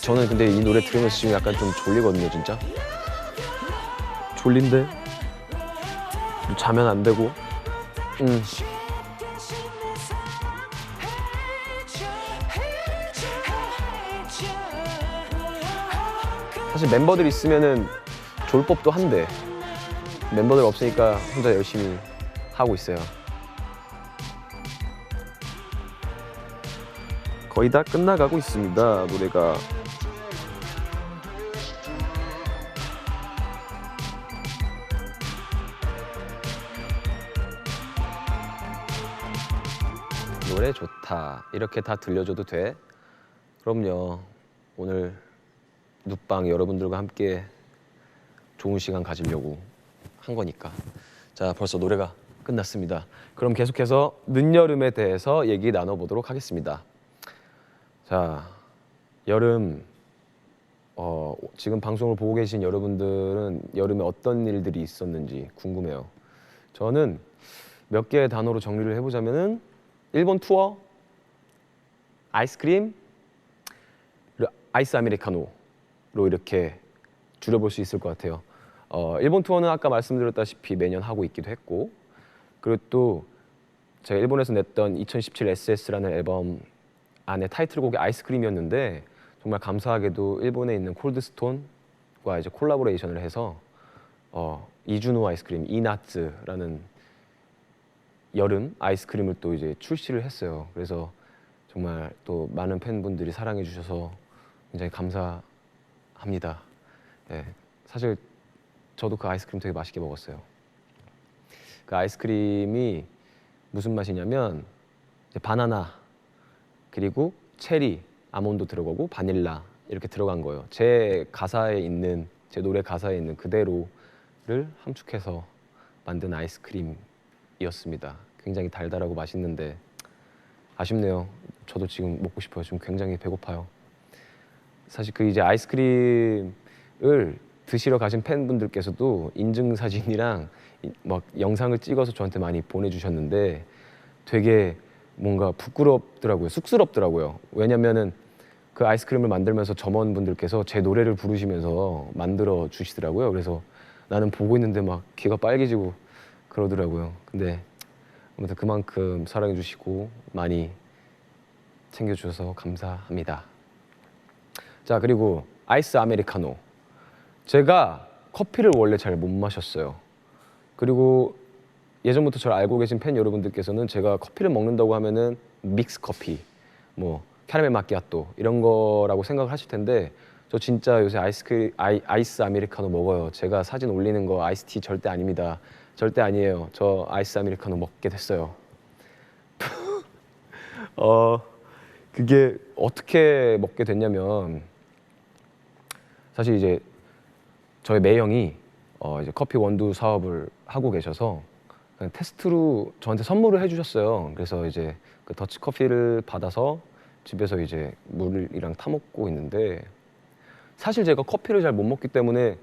저는 근데 이 노래 들으면서 지금 약간 좀 졸리거든요, 진짜. 졸린데 자면 안 되고. 사실 멤버들 있으면은 졸 법도 한데 멤버들 없으니까 혼자 열심히 하고 있어요. 거의 다 끝나가고 있습니다, 노래가. 노래 좋다. 이렇게 다 들려줘도 돼? 그럼요. 오늘 눕방 여러분들과 함께 좋은 시간 가지려고 한 거니까. 자, 벌써 노래가 끝났습니다. 그럼 계속해서 늦여름에 대해서 얘기 나눠보도록 하겠습니다. 자, 여름, 지금 방송을 보고 계신 여러분들은 여름에 어떤 일들이 있었는지 궁금해요. 저는 몇 개의 단어로 정리를 해보자면은 일본 투어, 아이스크림, 그리고 아이스 아메리카노로 이렇게 줄여볼 수 있을 것 같아요. 일본 투어는 아까 말씀드렸다시피 매년 하고 있기도 했고, 그리고 또 제가 일본에서 냈던 2017 SS라는 앨범 안에 타이틀곡이 아이스크림이었는데 정말 감사하게도 일본에 있는 콜드스톤과 이제 콜라보레이션을 해서 이주노 아이스크림, 이나츠라는 여름 아이스크림을 또 이제 출시를 했어요. 그래서 정말 또 많은 팬분들이 사랑해 주셔서 굉장히 감사합니다. 네, 사실 저도 그 아이스크림 되게 맛있게 먹었어요. 그 아이스크림이 무슨 맛이냐면 이제 바나나 그리고 체리, 아몬드 들어가고 바닐라 이렇게 들어간 거예요. 제 노래 가사에 있는 그대로를 함축해서 만든 아이스크림이었습니다. 굉장히 달달하고 맛있는데 아쉽네요. 저도 지금 먹고 싶어요. 지금 굉장히 배고파요. 사실 그 이제 아이스크림을 드시러 가신 팬분들께서도 인증 사진이랑 막 영상을 찍어서 저한테 많이 보내주셨는데 되게 뭔가 부끄럽더라고요. 쑥스럽더라고요. 왜냐면은 그 아이스크림을 만들면서 점원분들께서 제 노래를 부르시면서 만들어 주시더라고요. 그래서 나는 보고 있는데 막 귀가 빨개지고 그러더라고요. 근데 아무튼 그만큼 사랑해 주시고 많이 챙겨주셔서 감사합니다. 자, 그리고 아이스 아메리카노. 제가 커피를 원래 잘 못 마셨어요. 그리고 예전부터 저를 알고 계신 팬 여러분들께서는 제가 커피를 먹는다고 하면은 믹스 커피, 뭐 캐러멜 마키아토 이런 거라고 생각을 하실 텐데 저 진짜 요새 아이스 아메리카노 먹어요. 제가 사진 올리는 거 아이스티 절대 아닙니다. 절대 아니에요. 저 아이스 아메리카노 먹게 됐어요. 그게 어떻게 먹게 됐냐면 사실 이제 저희 매형이 이제 커피 원두 사업을 하고 계셔서 그냥 테스트로 저한테 선물을 해주셨어요. 그래서 이제 그 더치 커피를 받아서 집에서 이제 물이랑 타 먹고 있는데 사실 제가 커피를 잘 못 먹기 때문에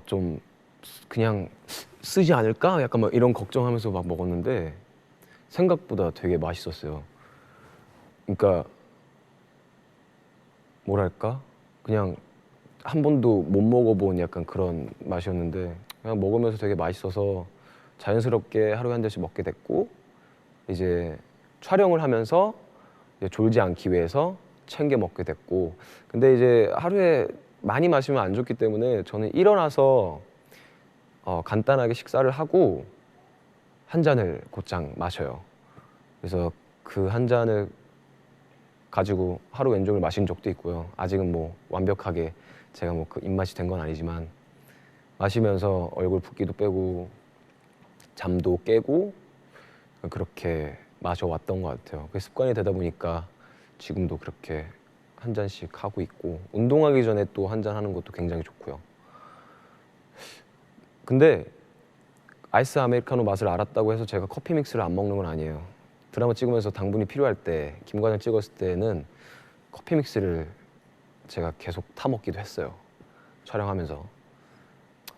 좀 그냥 쓰지 않을까? 약간 막 이런 걱정하면서 막 먹었는데 생각보다 되게 맛있었어요. 그러니까 뭐랄까? 그냥 한 번도 못 먹어본 약간 그런 맛이었는데 그냥 먹으면서 되게 맛있어서 자연스럽게 하루에 한 잔씩 먹게 됐고 이제 촬영을 하면서 이제 졸지 않기 위해서 챙겨 먹게 됐고 근데 이제 하루에 많이 마시면 안 좋기 때문에 저는 일어나서 간단하게 식사를 하고 한 잔을 곧장 마셔요. 그래서 그 한 잔을 가지고 하루 왼종일 마신 적도 있고요. 아직은 뭐 완벽하게 제가 뭐 그 입맛이 된 건 아니지만 마시면서 얼굴 붓기도 빼고 잠도 깨고 그렇게 마셔왔던 것 같아요. 그게 습관이 되다 보니까 지금도 그렇게 한 잔씩 하고 있고 운동하기 전에 또 한 잔 하는 것도 굉장히 좋고요. 근데 아이스 아메리카노 맛을 알았다고 해서 제가 커피 믹스를 안 먹는 건 아니에요. 드라마 찍으면서 당분이 필요할 때 김과장 찍었을 때는 커피 믹스를 제가 계속 타 먹기도 했어요. 촬영하면서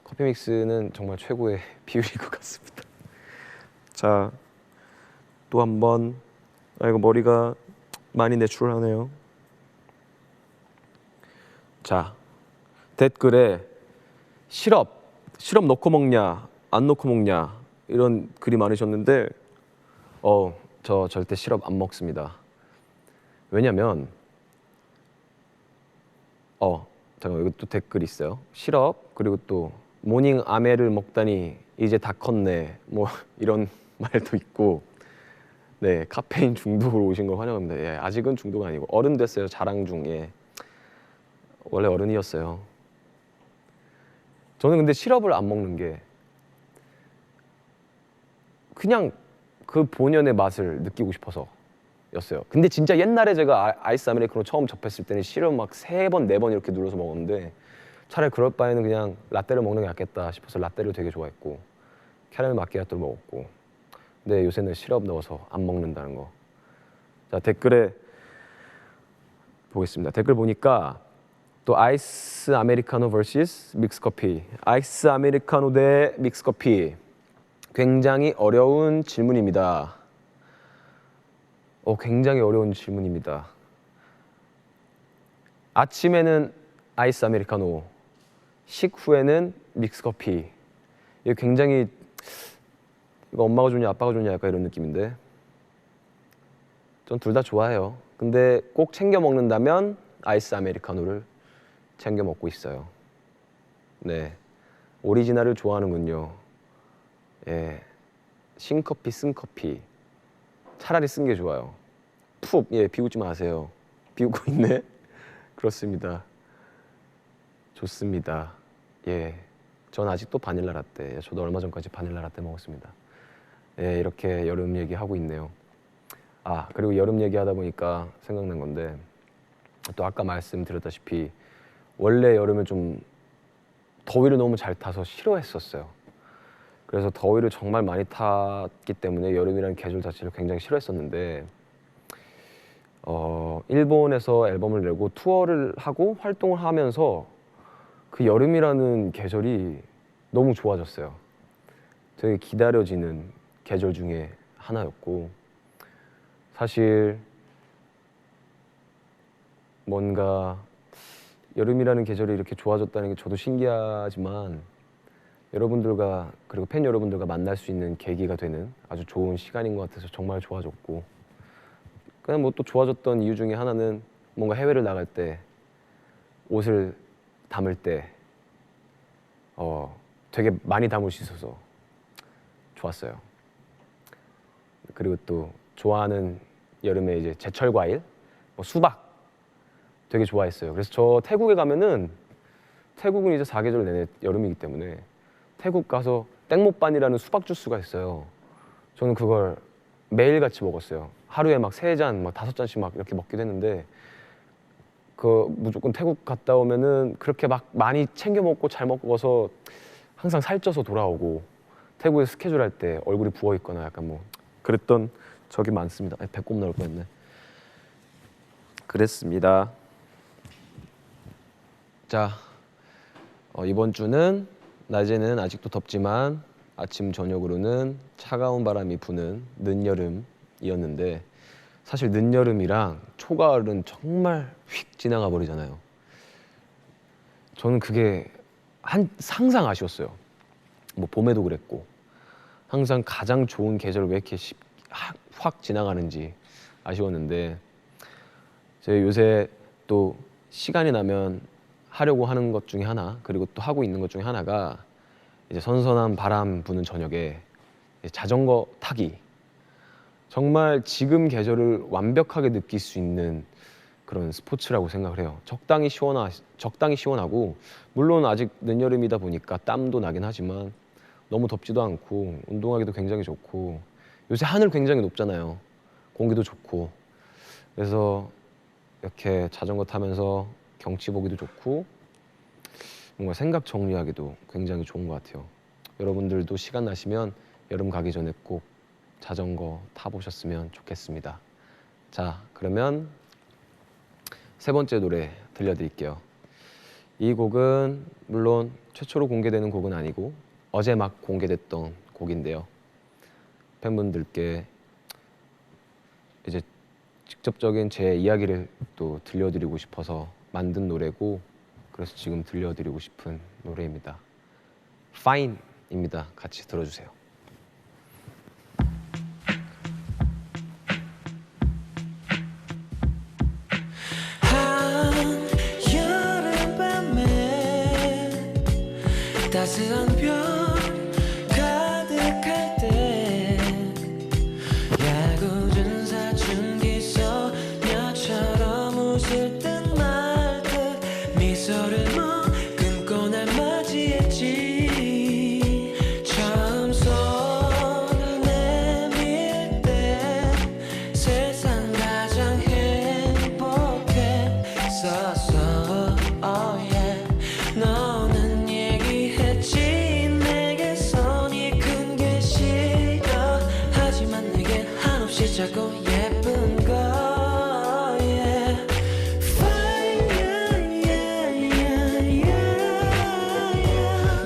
커피 믹스는 정말 최고의 비율인 것 같습니다. 자, 또 한 번. 이거 머리가 많이 내추럴하네요. 자, 댓글에 시럽 넣고 먹냐 안 넣고 먹냐 이런 글이 많으셨는데 저 절대 시럽 안 먹습니다. 왜냐면 잠깐 여기 또 댓글 있어요. 시럽 그리고 또 모닝 아메를 먹다니 이제 다 컸네 뭐 이런 말도 있고 네 카페인 중독으로 오신 걸 환영합니다. 예, 아직은 중독 아니고 어른 됐어요. 자랑 중에 원래 어른이었어요. 저는 근데 시럽을 안 먹는 게 그냥 그 본연의 맛을 느끼고 싶어서였어요. 근데 진짜 옛날에 제가 아이스 아메리카노 처음 접했을 때는 시럽 막 3번, 4번 이렇게 눌러서 먹었는데 차라리 그럴 바에는 그냥 라떼를 먹는 게 낫겠다 싶어서 라떼를 되게 좋아했고 캐러멜 마키아토를 먹었고 근데 요새는 시럽 넣어서 안 먹는다는 거. 자, 댓글에 보겠습니다. 댓글 보니까 또 아이스 아메리카노 vs 믹스 커피. 아이스 아메리카노 대 믹스 커피. 굉장히 어려운 질문입니다. 굉장히 어려운 질문입니다. 아침에는 아이스 아메리카노, 식후에는 믹스 커피. 이거 굉장히 이거 엄마가 좋냐 아빠가 좋냐 약간 이런 느낌인데 전 둘 다 좋아해요. 근데 꼭 챙겨 먹는다면 아이스 아메리카노를 챙겨 먹고 있어요. 네, 오리지널을 좋아하는군요. 예, 신커피, 쓴커피 차라리 쓴 게 좋아요. 예, 비웃지 마세요. 비웃고 있네. 그렇습니다. 좋습니다. 예, 전 아직도 바닐라 라떼. 저도 얼마 전까지 바닐라 라떼 먹었습니다. 예, 이렇게 여름 얘기하고 있네요. 그리고 여름 얘기하다 보니까 생각난 건데 또 아까 말씀드렸다시피 원래 여름에 좀 더위를 너무 잘 타서 싫어했었어요. 그래서 더위를 정말 많이 탔기 때문에 여름이라는 계절 자체를 굉장히 싫어했었는데 일본에서 앨범을 내고 투어를 하고 활동을 하면서 그 여름이라는 계절이 너무 좋아졌어요. 되게 기다려지는 계절 중에 하나였고 사실 뭔가 여름이라는 계절이 이렇게 좋아졌다는 게 저도 신기하지만 여러분들과 그리고 팬 여러분들과 만날 수 있는 계기가 되는 아주 좋은 시간인 것 같아서 정말 좋아졌고 그냥 뭐 또 좋아졌던 이유 중에 하나는 뭔가 해외를 나갈 때 옷을 담을 때 되게 많이 담을 수 있어서 좋았어요. 그리고 또 좋아하는 여름에 이제 제철 과일, 뭐 수박 되게 좋아했어요. 그래서 저 태국에 가면은 태국은 이제 사계절 내내 여름이기 때문에 태국 가서 땡모빤이라는 수박 주스가 있어요. 저는 그걸 매일같이 먹었어요. 하루에 막 3잔, 막 5잔씩 막 이렇게 먹기도 했는데 그 무조건 태국 갔다 오면은 그렇게 막 많이 챙겨 먹고 잘 먹어서 항상 살쪄서 돌아오고 태국에 스케줄 할 때 얼굴이 부어 있거나 약간 뭐 그랬던 적이 많습니다. 배꼽 나올 뻔했네. 그랬습니다. 자, 이번 주는 낮에는 아직도 덥지만 아침 저녁으로는 차가운 바람이 부는 늦여름이었는데 사실 늦여름이랑 초가을은 정말 휙 지나가 버리잖아요. 저는 그게 항상 아쉬웠어요. 뭐 봄에도 그랬고 항상 가장 좋은 계절 왜 이렇게 확 지나가는지 아쉬웠는데 제가 요새 또 시간이 나면 하려고 하는 것 중에 하나, 그리고 또 하고 있는 것 중에 하나가 이제 선선한 바람 부는 저녁에 자전거 타기. 정말 지금 계절을 완벽하게 느낄 수 있는 그런 스포츠라고 생각을 해요. 적당히 시원하고 물론 아직 늦여름이다 보니까 땀도 나긴 하지만 너무 덥지도 않고 운동하기도 굉장히 좋고 요새 하늘 굉장히 높잖아요. 공기도 좋고 그래서 이렇게 자전거 타면서 경치 보기도 좋고 뭔가 생각 정리하기도 굉장히 좋은 것 같아요. 여러분들도 시간 나시면 여름 가기 전에 꼭 자전거 타보셨으면 좋겠습니다. 자, 그러면 3번째 노래 들려드릴게요. 이 곡은 물론 최초로 공개되는 곡은 아니고 어제 막 공개됐던 곡인데요. 팬분들께 이제 직접적인 제 이야기를 또 들려드리고 싶어서 만든 노래고 그래서 지금 들려드리고 싶은 노래입니다. Fine입니다. 같이 들어주세요. 따스한 별 가득할 때 야구준 사춘기 소녀처럼 웃을 듯 말 듯 미소를 머금고 날 맞이했지. 처음 손을 내밀 때 세상 가장 행복했었어. Oh yeah. 너는 내게 손이 큰 게 싫어. 하지만 내겐 한없이 작고 예쁜 거. Yeah. Fine, yeah, yeah, yeah, yeah.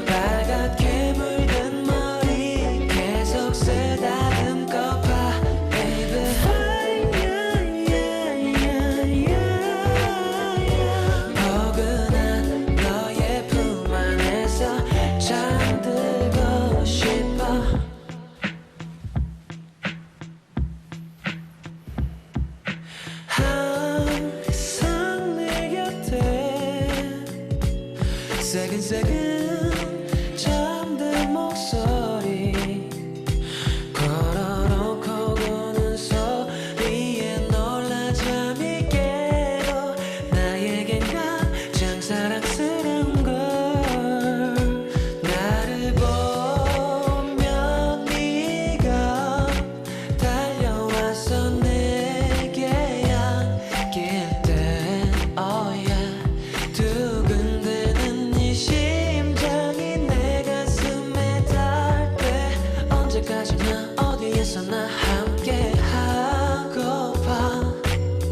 빨갛게 물든 머리 계속 쓰다듬고 봐, baby. Fine, yeah, yeah, yeah, yeah. 포근한 너의 품 안에서 잠들고 싶어. 항상 내 곁에 새근새근 잠든 목소리 걸어놓고 구는 소리에 놀라 잠이 깨도 나에겐 가장 사랑스러운 걸. 나를 보면 네가 달려와서 내게 안길 때 oh yeah. 두근대는 네 심장이 내 가슴에 닿을 때 언제까지나 어디에서나 함께 하고파.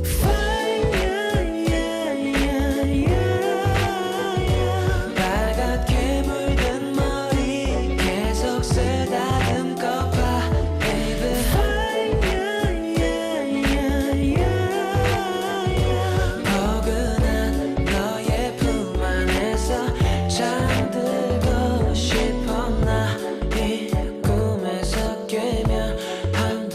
Fine, yeah, yeah, yeah, yeah. 빨갛게 물든 머리 계속 쓰다듬고 봐, baby. Fine, yeah, yeah, yeah. 포근한 너의 품 안에서 잠들고 싶어. 나 이 꿈에서 깨면 한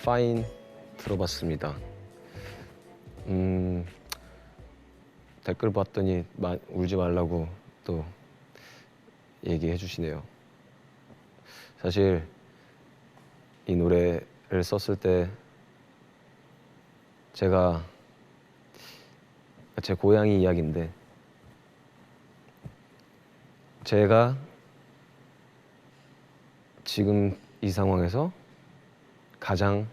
파인 들어봤습니다. 댓글 봤더니 울지 말라고 또 얘기해 주시네요. 사실 이 노래를 썼을 때 제가 제 고향이 이야기인데 제가 지금 이 상황에서 가장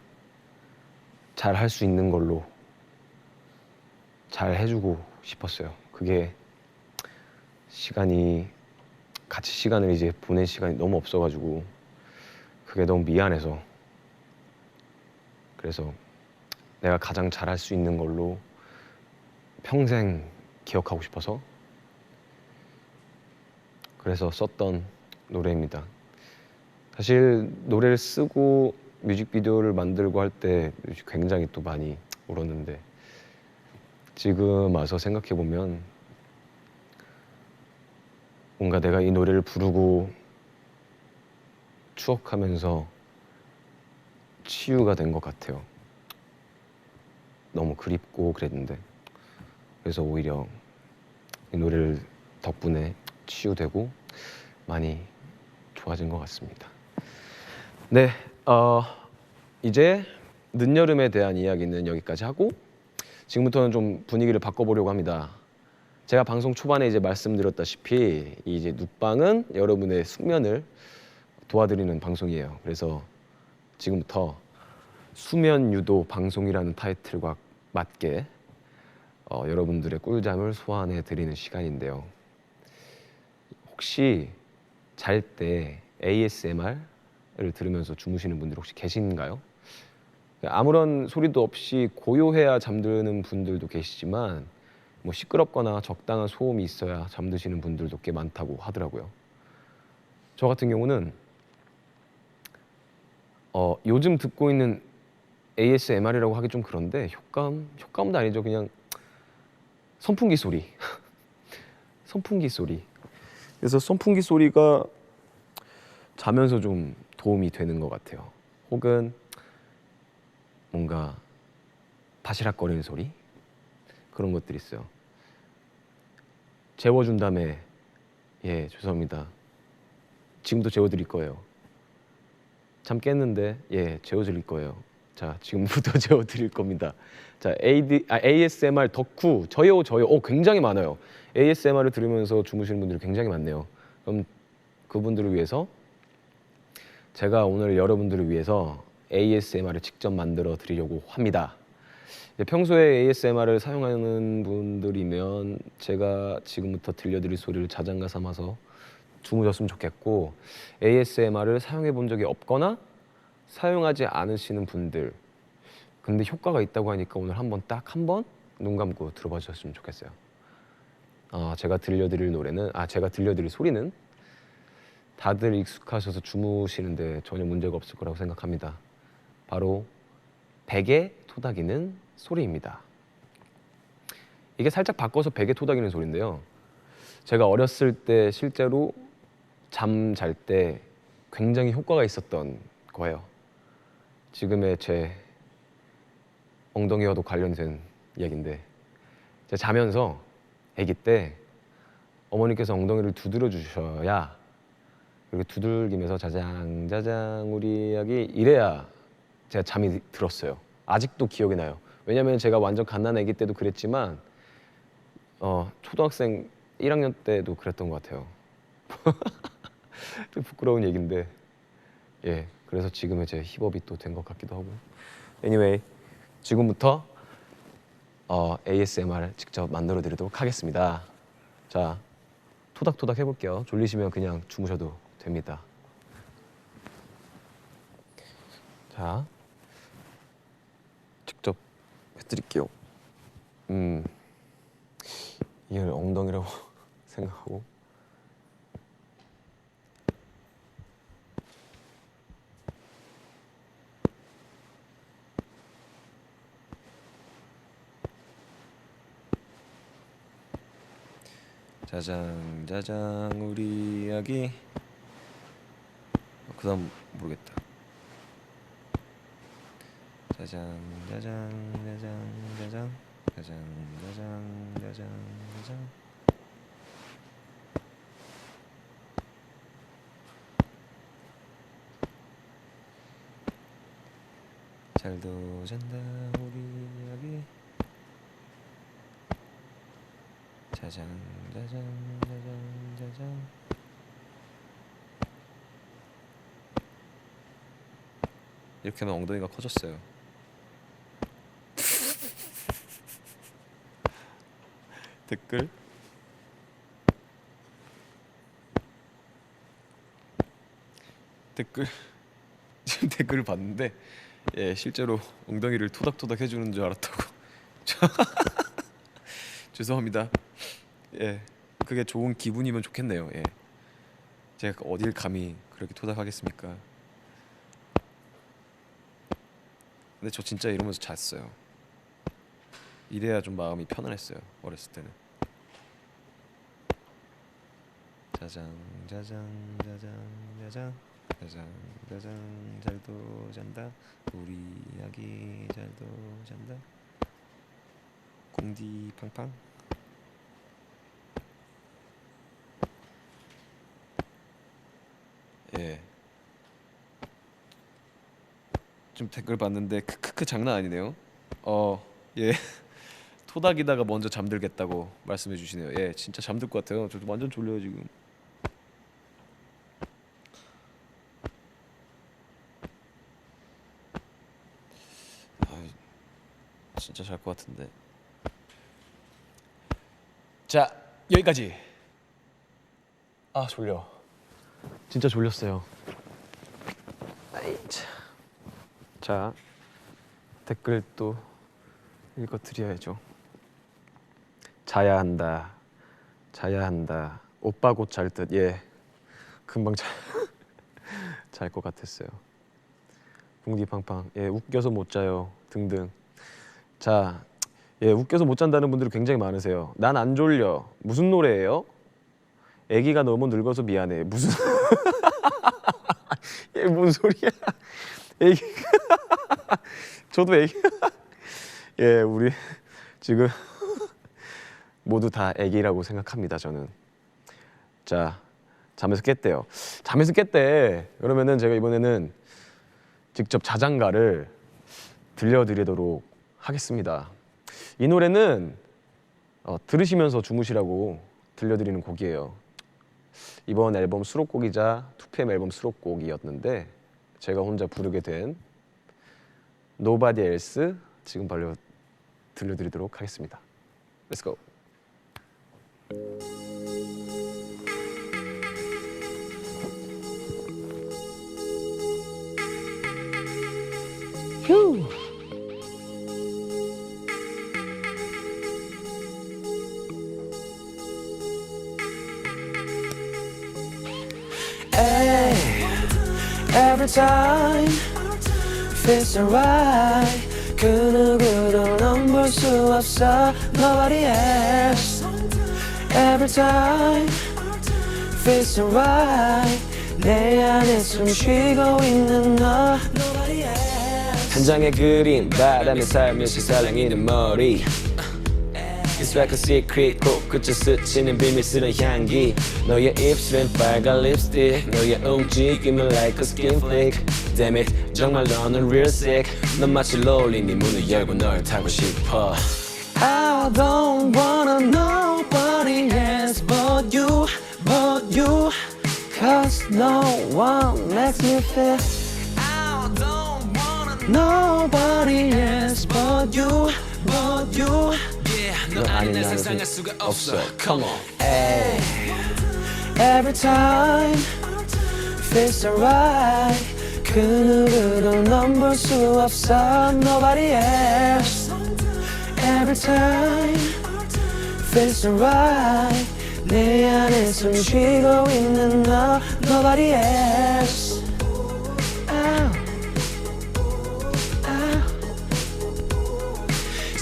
잘 할 수 있는 걸로 잘 해주고 싶었어요. 그게 같이 시간을 이제 보낼 시간이 너무 없어가지고 그게 너무 미안해서 그래서 내가 가장 잘 할 수 있는 걸로 평생 기억하고 싶어서 그래서 썼던 노래입니다. 사실 노래를 쓰고 뮤직비디오를 만들고 할 때 굉장히 또 많이 울었는데 지금 와서 생각해보면 뭔가 내가 이 노래를 부르고 추억하면서 치유가 된 것 같아요. 너무 그립고 그랬는데 그래서 오히려 이 노래를 덕분에 치유되고 많이 좋아진 것 같습니다. 네, 이제 늦여름에 대한 이야기는 여기까지 하고 지금부터는 좀 분위기를 바꿔보려고 합니다. 제가 방송 초반에 이제 말씀드렸다시피 이제 눕방은 여러분의 숙면을 도와드리는 방송이에요. 그래서 지금부터 수면 유도 방송이라는 타이틀과 맞게 여러분들의 꿀잠을 소환해 드리는 시간인데요. 혹시 잘 때 ASMR을 들으면서 주무시는 분들 혹시 계신가요? 아무런 소리도 없이 고요해야 잠드는 분들도 계시지만 뭐 시끄럽거나 적당한 소음이 있어야 잠드시는 분들도 꽤 많다고 하더라고요. 저 같은 경우는 요즘 듣고 있는 ASMR이라고 하기 좀 그런데 효과음도 아니죠. 그냥 선풍기 소리. 선풍기 소리. 그래서 선풍기 소리가 자면서 좀 도움이 되는 것 같아요. 혹은 뭔가 바시락거리는 소리 그런 것들이 있어요. 재워준 다음에 예 죄송합니다. 지금도 재워드릴 거예요. 잠 깼는데 예 재워드릴 거예요. 자 지금부터 재워드릴 겁니다. 자 ASMR 덕후 저요 굉장히 많아요. ASMR을 들으면서 주무시는 분들이 굉장히 많네요. 그럼 그분들을 위해서 제가 오늘 여러분들을 위해서 ASMR을 직접 만들어 드리려고 합니다. 평소에 ASMR을 사용하는 분들이면 제가 지금부터 들려드릴 소리를 자장가 삼아서 주무셨으면 좋겠고 ASMR을 사용해 본 적이 없거나 사용하지 않으시는 분들 근데 효과가 있다고 하니까 오늘 딱 한 번 눈 감고 들어봐 주셨으면 좋겠어요. 제가 들려드릴 소리는 다들 익숙하셔서 주무시는데 전혀 문제가 없을 거라고 생각합니다. 바로 베개 토닥이는 소리입니다. 이게 살짝 바꿔서 베개 토닥이는 소리인데요. 제가 어렸을 때 실제로 잠 잘 때 굉장히 효과가 있었던 거예요. 지금의 제 엉덩이와도 관련된 이야기인데 제가 자면서 아기 때 어머니께서 엉덩이를 두드려 주셔야 그리고 두들기면서 자장 자장 우리 아기 이래야 제가 잠이 들었어요. 아직도 기억이 나요. 왜냐면 제가 완전 갓난 아기 때도 그랬지만 초등학생 1학년 때도 그랬던 것 같아요. 좀 부끄러운 얘기인데 예 그래서 지금의 제 힙업이 또 된 것 같기도 하고 anyway 지금부터 ASMR 직접 만들어 드리도록 하겠습니다. 자 토닥토닥 해볼게요. 졸리시면 그냥 주무셔도 됩니다. 자 직접 해드릴게요. 이걸 엉덩이라고 생각하고 짜장 짜장 우리 아기 그다음 모르겠다. 짜잔 짜잔 짜잔 짜잔 짜잔 짜잔 짜잔 짜잔. 잘도 잔다 우리 아기. 짜잔 짜잔 짜잔 짜잔. 이렇게 하면 엉덩이가 커졌어요. 댓글 지금 댓글을 봤는데 예 실제로 엉덩이를 토닥토닥 해주는 줄 알았다고. 죄송합니다. 예 그게 좋은 기분이면 좋겠네요. 예 제가 어딜 감히 그렇게 토닥하겠습니까? 근데 저 진짜 이러면서 잤어요. 이래야 좀 마음이 편안했어요. 어렸을 때는. 짜잔 짜잔 짜잔 짜잔 짜잔 짜잔. 잘도 잔다 우리 아기. 잘도 잔다 공디 팡팡. 예. 좀 댓글 봤는데 크크크 장난 아니네요. 예. 토닥이다가 먼저 잠들겠다고 말씀해 주시네요. 예, 진짜 잠들 것 같아요. 저도 완전 졸려요 지금. 진짜 잘 것 같은데. 자, 여기까지. 아, 졸려. 진짜 졸렸어요. 아이, 참. 자, 댓글 또 읽어드려야죠. 자야 한다. 자야 한다. 오빠 곧 잘 듯. 예, 금방 잘 것 같았어요. 붕디팡팡. 예, 웃겨서 못 자요. 등등. 자, 예, 웃겨서 못 잔다는 분들이 굉장히 많으세요. 난 안 졸려. 무슨 노래예요? 애기가 너무 늙어서 미안해. 무슨 예, 뭔 소리야? 애기 저도 애기 예, 우리 지금 모두 다 애기라고 생각합니다. 저는. 자, 잠에서 깼대요. 잠에서 깼대. 그러면은 제가 이번에는 직접 자장가를 들려드리도록 하겠습니다. 이 노래는 들으시면서 주무시라고 들려드리는 곡이에요. 이번 앨범 수록곡이자 2PM 앨범 수록곡이었는데 제가 혼자 부르게 된 Nobody Else 지금 바로 들려드리도록 하겠습니다. Let's go. 휴. Every time feels alright. 그 누구도 넘볼 수 없어. Nobody else. Every time feels alright. 내 안에 숨 쉬고 있는 너. Nobody else. 한 장의 그림 바람에 살며시 살랑이는 머리. It's like a secret. 코끝에 스치는 비밀스런 향기. 너의 입술엔 빨간 립스틱. 너의 움직임은 like a skin flick. Damn it, 정말 너는 real sick. 넌 마치 롤링 네 문을 열고 널 타고 싶어. I don't wanna nobody else but you, but you. Cause no one makes me feel. I don't wanna nobody else but you, but you. 너 아닌 날 세상할 수가 없어. Come on. Ay. Every time feels alright. 그 누구도 넘볼 수 없어. Nobody else. Every time feels alright. 내 안에 숨 쉬고 있는 너. Nobody else.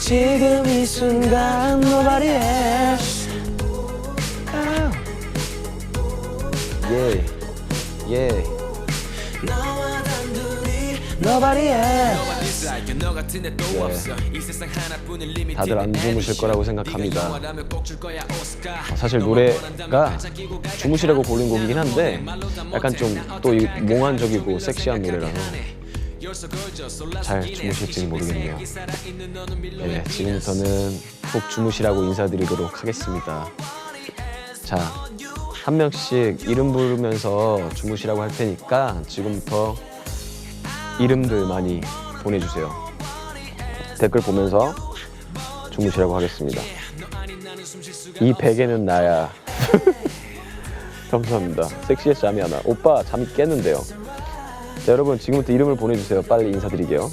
지금 이 순간 nobody else. Yeah, yeah. 너와 단둘이 nobody else. 다들 안 주무실 거라고 생각합니다. 사실 노래가 주무시라고 고른 곡이긴 한데 약간 좀 또 몽환적이고 섹시한 노래라서 잘 주무실지 모르겠네요. 네, 지금부터는 푹 주무시라고 인사드리도록 하겠습니다. 자, 한 명씩 이름 부르면서 주무시라고 할 테니까 지금부터 이름들 많이 보내주세요. 댓글 보면서 주무시라고 하겠습니다. 이 베개는 나야. 감사합니다. 섹시해 잠이 안 와. 오빠 잠이 깼는데요. 자, 여러분 지금부터 이름을 보내주세요. 빨리 인사드리게요.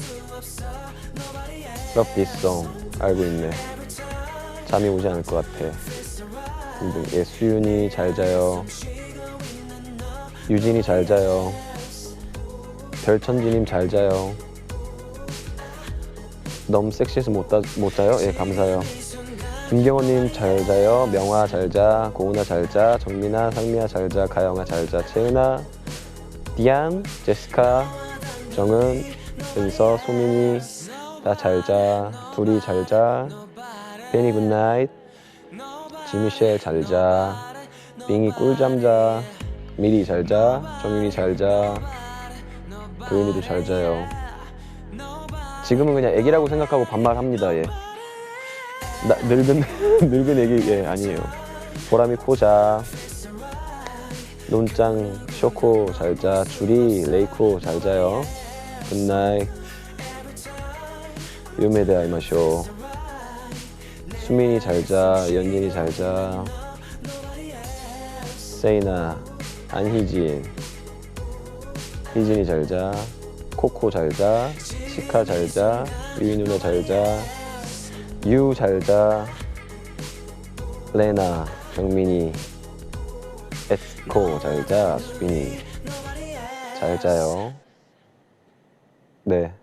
Love this song. 알고 있네. 잠이 오지 않을 것 같아. 예, 수윤이 잘 자요. 유진이 잘 자요. 별천지님 잘 자요. 너무 섹시해서 못 자요? 예, 감사해요. 김경호님 잘 자요. 명화 잘 자. 고은아 잘 자. 정민아, 상미아 잘 자. 가영아 잘 자. 채은아, 디안, 제시카, 정은, 은서, 소민이 다 잘 자. 둘이 잘 자. 베니 굿나잇. 지미셸 잘 자. 빙이 꿀잠 자. 미리 잘 자. 정윤이 잘 자. 도윤이도 잘 자요. 지금은 그냥 애기라고 생각하고 반말합니다. 예. 늙은 애기 예 아니에요. 보람이 코 자. 논짱 쇼코 잘 자. 주리 레이코 잘 자요. 굿나잇. 유메데 아이마쇼. 수민이 잘 자. 연진이 잘 자. 세이나, 안희진, 희진이 잘 자. 코코 잘 자. 시카 잘 자. 유이 누나 잘 자. 유 잘 자. 레나, 정민이, 에스코 잘 자. 수빈이 잘 자요. 네,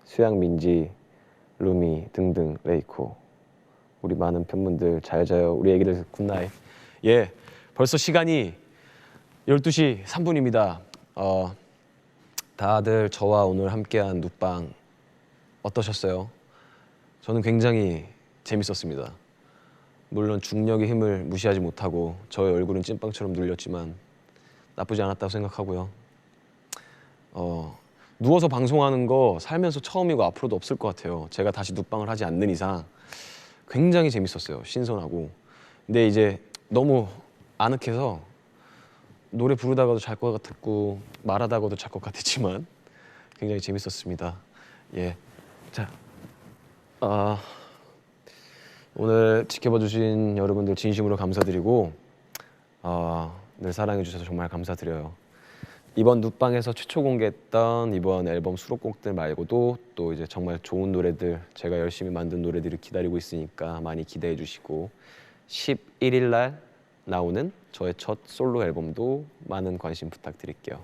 수양, 민지, 루미 등등 레이코 우리 많은 팬분들 잘 자요. 우리 애기들 굿나잇. 예, 벌써 시간이 12시 3분입니다. 다들 저와 오늘 함께한 눕방 어떠셨어요? 저는 굉장히 재밌었습니다. 물론 중력의 힘을 무시하지 못하고 저의 얼굴은 찐빵처럼 눌렸지만 나쁘지 않았다고 생각하고요. 누워서 방송하는 거 살면서 처음이고 앞으로도 없을 것 같아요. 제가 다시 눕방을 하지 않는 이상 굉장히 재밌었어요. 신선하고. 근데 이제 너무 아늑해서 노래 부르다가도 잘 것 같았고 말하다가도 잘 것 같았지만 굉장히 재밌었습니다. 예, 자, 오늘 지켜봐 주신 여러분들 진심으로 감사드리고 늘 사랑해 주셔서 정말 감사드려요. 이번 눕방에서 최초 공개했던 이번 앨범 수록곡들 말고도 또 이제 정말 좋은 노래들 제가 열심히 만든 노래들을 기다리고 있으니까 많이 기대해 주시고 11일 날 나오는 저의 첫 솔로 앨범도 많은 관심 부탁드릴게요.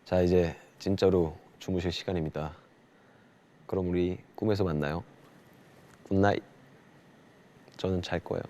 자, 이제 진짜로 주무실 시간입니다. 그럼 우리 꿈에서 만나요. 굿나잇. 저는 잘 거예요.